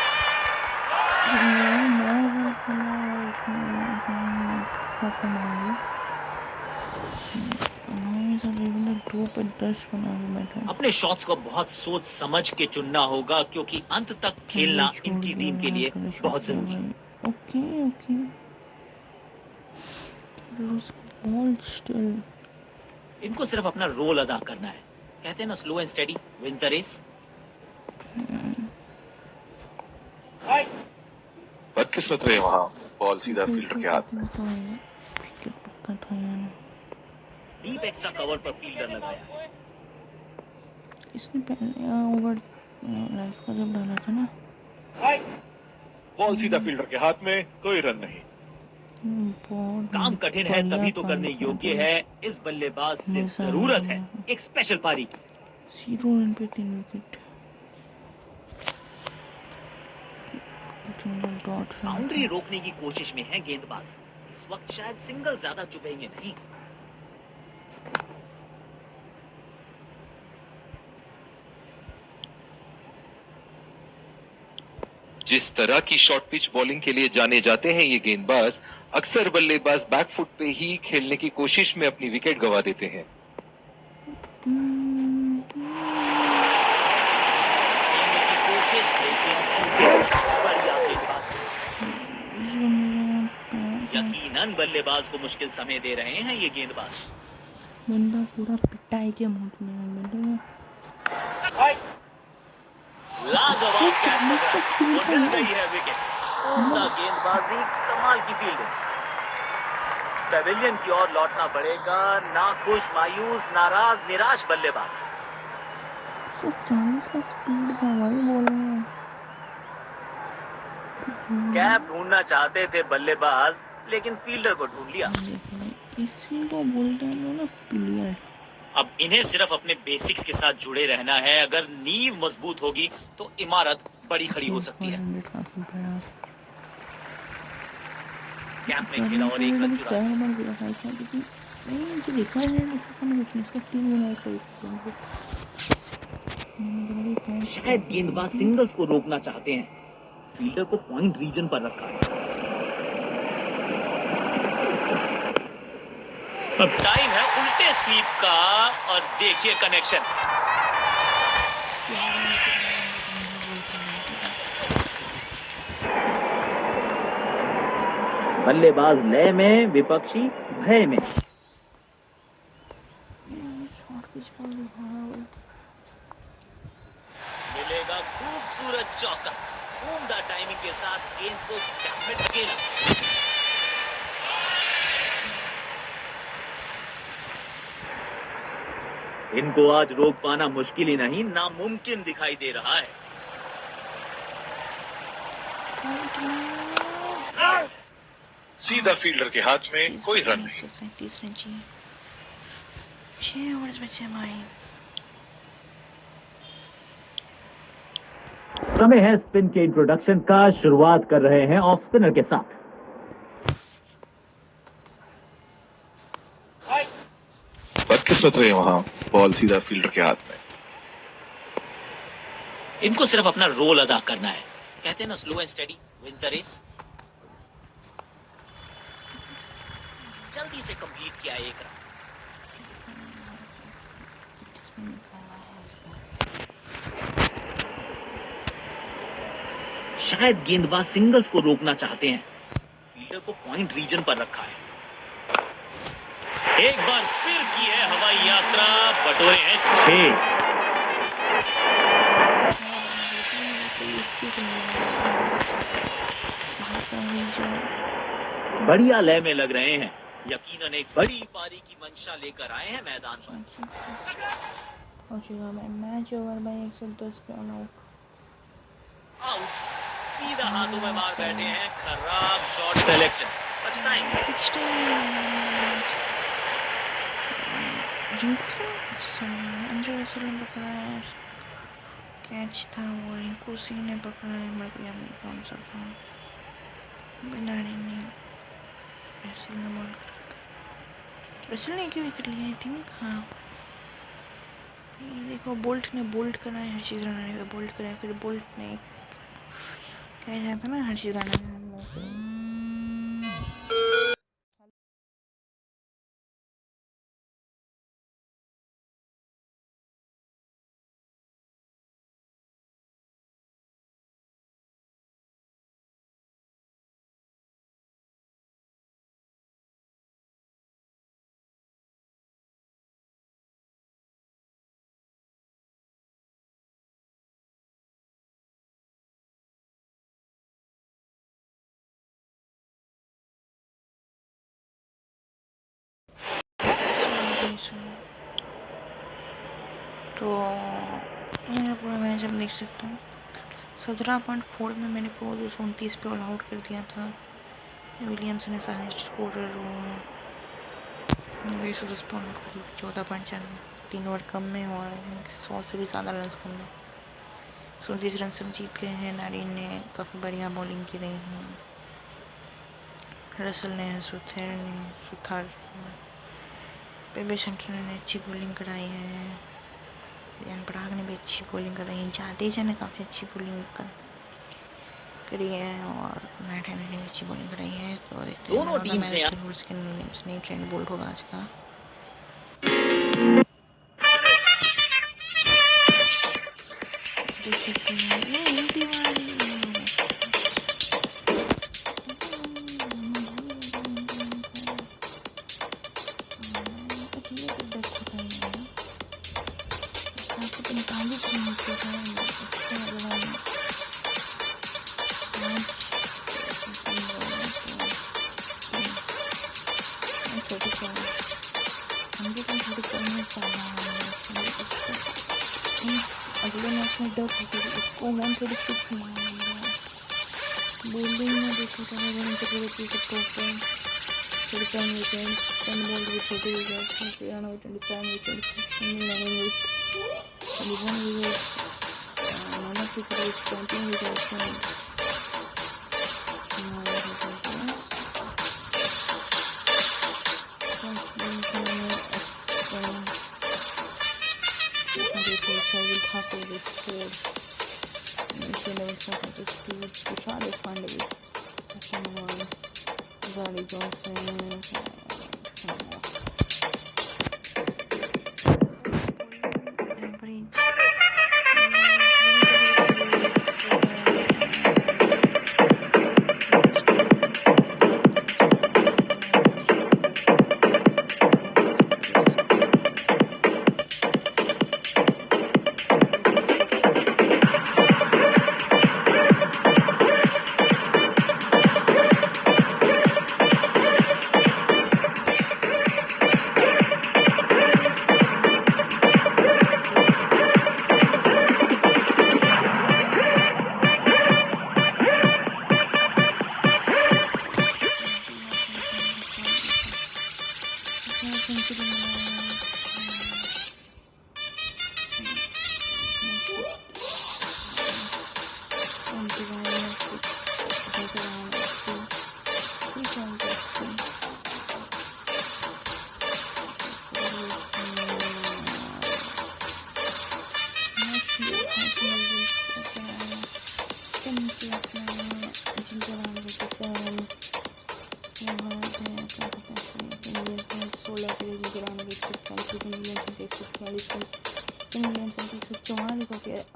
अपने शॉट्स को बहुत सोच समझ के चुनना होगा क्योंकि अंत तक खेलना इनकी टीम के लिए बहुत जरूरी है। Okay okay, ball still. इनको सिर्फ अपना रोल अदा करना है। कहते हैं ना, slow and steady wins the race. बदकिस्मत रहे वहाँ, बॉल सीधा फील्डर के हाथ में। डीप एक्स्ट्रा कवर पर फील्डर लगाया है। इसने पहले ओवर लाइफ का जब डाला था ना, बॉल सीधा फील्डर के हाथ में, कोई रन नहीं। काम कठिन है तभी तो करने योग्य है, इस बल्लेबाज से जरूरत है एक स्पेशल पारी की। 0 रन पे 3 विकेट। बाउंड्री रोकने की कोशिश में है गेंदबाज। इस वक्त शायद सिंगल ज्यादा चुभेंगे नहीं। जिस तरह की शॉर्ट पिच बॉलिंग के लिए जाने जाते हैं ये गेंदबाज, अक्सर बल्लेबाज बैकफुट पे ही खेलने की कोशिश में अपनी विकेट गंवा देते हैं। खेलने की कोशिश लेकिन चूके। बढ़िया गेंदबाज। यकीनन बल्लेबाज को मुश्किल समय दे रहे हैं ये गेंदबाज। बंदा पूरा पिटाई के मूड में है। लाजवाब कैच पकड़ा, वो मिल गई है विकेट। उम्दा गेंदबाजी, कमाल की फील्डिंग। पेविलियन की ओर लौटना पड़ेगा। नाखुश, मायूस, नाराज, निराश बल्लेबाज। 140 का स्पीड था भाई बॉलिंग। कैप ढूंढना चाहते थे बल्लेबाज, लेकिन फील्डर को ढूंढ लिया। इसी को बोलते हैं ना प्लेयर। अब इन्हें सिर्फ अपने बेसिक्स के साथ जुड़े रहना है, अगर नींव मजबूत होगी तो इमारत बड़ी खड़ी हो सकती है। कैप में खेला और 1 रन चुरा लिया। शायद गेंदबाज सिंगल्स को रोकना चाहते हैं। फील्डर को पॉइंट रीजन पर रखा है। अब टाइम है उल्टे स्वीप का और देखिए कनेक्शन। बल्लेबाज लय में, विपक्षी भय में। मिलेगा खूबसूरत चौका। उम्दा टाइमिंग के साथ गेंद को कैप में धकेला। इनको आज रोक पाना मुश्किल ही नहीं, नामुमकिन दिखाई दे रहा है। सीधा फील्डर के हाथ में, कोई रन नहीं। 6 ओवर्स बचे भाई। समय है स्पिन के इंट्रोडक्शन का। शुरुआत कर रहे हैं ऑफ स्पिनर के साथ। बदकिस्मत रहे वहां, बॉल सीधा फील्डर के हाथ में। इनको सिर्फ अपना रोल अदा करना है। कहते हैं ना, slow and steady wins the race. जल्दी से कंप्लीट किया एक रन। शायद गेंदबाज सिंगल्स को रोकना चाहते हैं। फील्डर को पॉइंट रीजन पर रखा है। एक बार फिर की है हवाई यात्रा, बटोरे हैं 6। बढ़िया लय में लग रहे हैं। यकीनन एक बड़ी पारी की मंशा लेकर आए हैं मैदान पर। हो चुका भाई मैच ओवर भाई। 110 पे ऑल आउट। आउट। सीधा हाथों में मार बैठे हैं। खराब शॉट सिलेक्शन। पछताएंगे। 16 रिंकू सिंह अंजू रसूल ने पकड़ा है। कैच था वो रिंकू सिंह ने पकड़ा है। मर गया मैं कौन सा था। बिलाड़ी ने रसूल ने बॉल रसूल ने क्यों विकेट लिया? आई थिंक हाँ। ये देखो बोल्ट ने बोल्ट करा है। हर्षित राणा ने बोल्ट करा है। फिर बोल्ट ने कहा जाता ना हर्षित राणा ने। तो मेरा पूरा मैच अब देख सकता हूँ। 17.4 में मैंने को 229 पे ऑल आउट कर दिया था। विलियम्स ने हाईएस्ट स्कोरर 14.4 3 ओवर कम में हुआ है। 100 से भी ज़्यादा रन कम में 37 रन से जीत गए हैं। नारिन ने काफ़ी बढ़िया बॉलिंग की रही है। रसल ने सुथार पेबे सेंटर ने अच्छी बॉलिंग कराई है। रियान पराग ने भी अच्छी बॉलिंग कराई है। जाडेजा ने काफ़ी अच्छी बॉलिंग करी है और मैट हैनरी ने भी अच्छी बॉलिंग कराई है। तो दोनों टीम्स ने ट्रेंड बोल्ट होगा आज का। अगले मैच में डर इसको 136 मारेंगे। बॉलिंग में देखो तो रन चक्रवर्ती के top 37 wickets 10 ball with 30 wickets, Rihanna with 27 wickets, Sunil with 21 wickets, Mohammad Fikri with 20 wickets. Shahril Thakur with 4. level 462, Charles Pandey, Zari Johnson, average.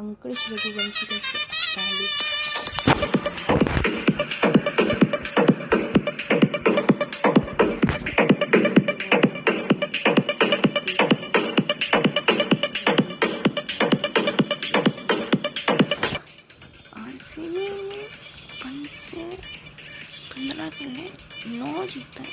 Angkrish Raghuvanshi 9 जीता है।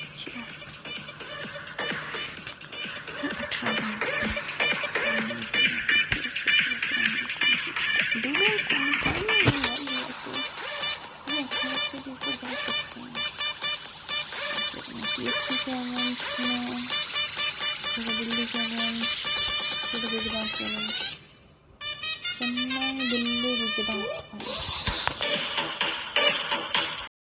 दिल्ली गुजरात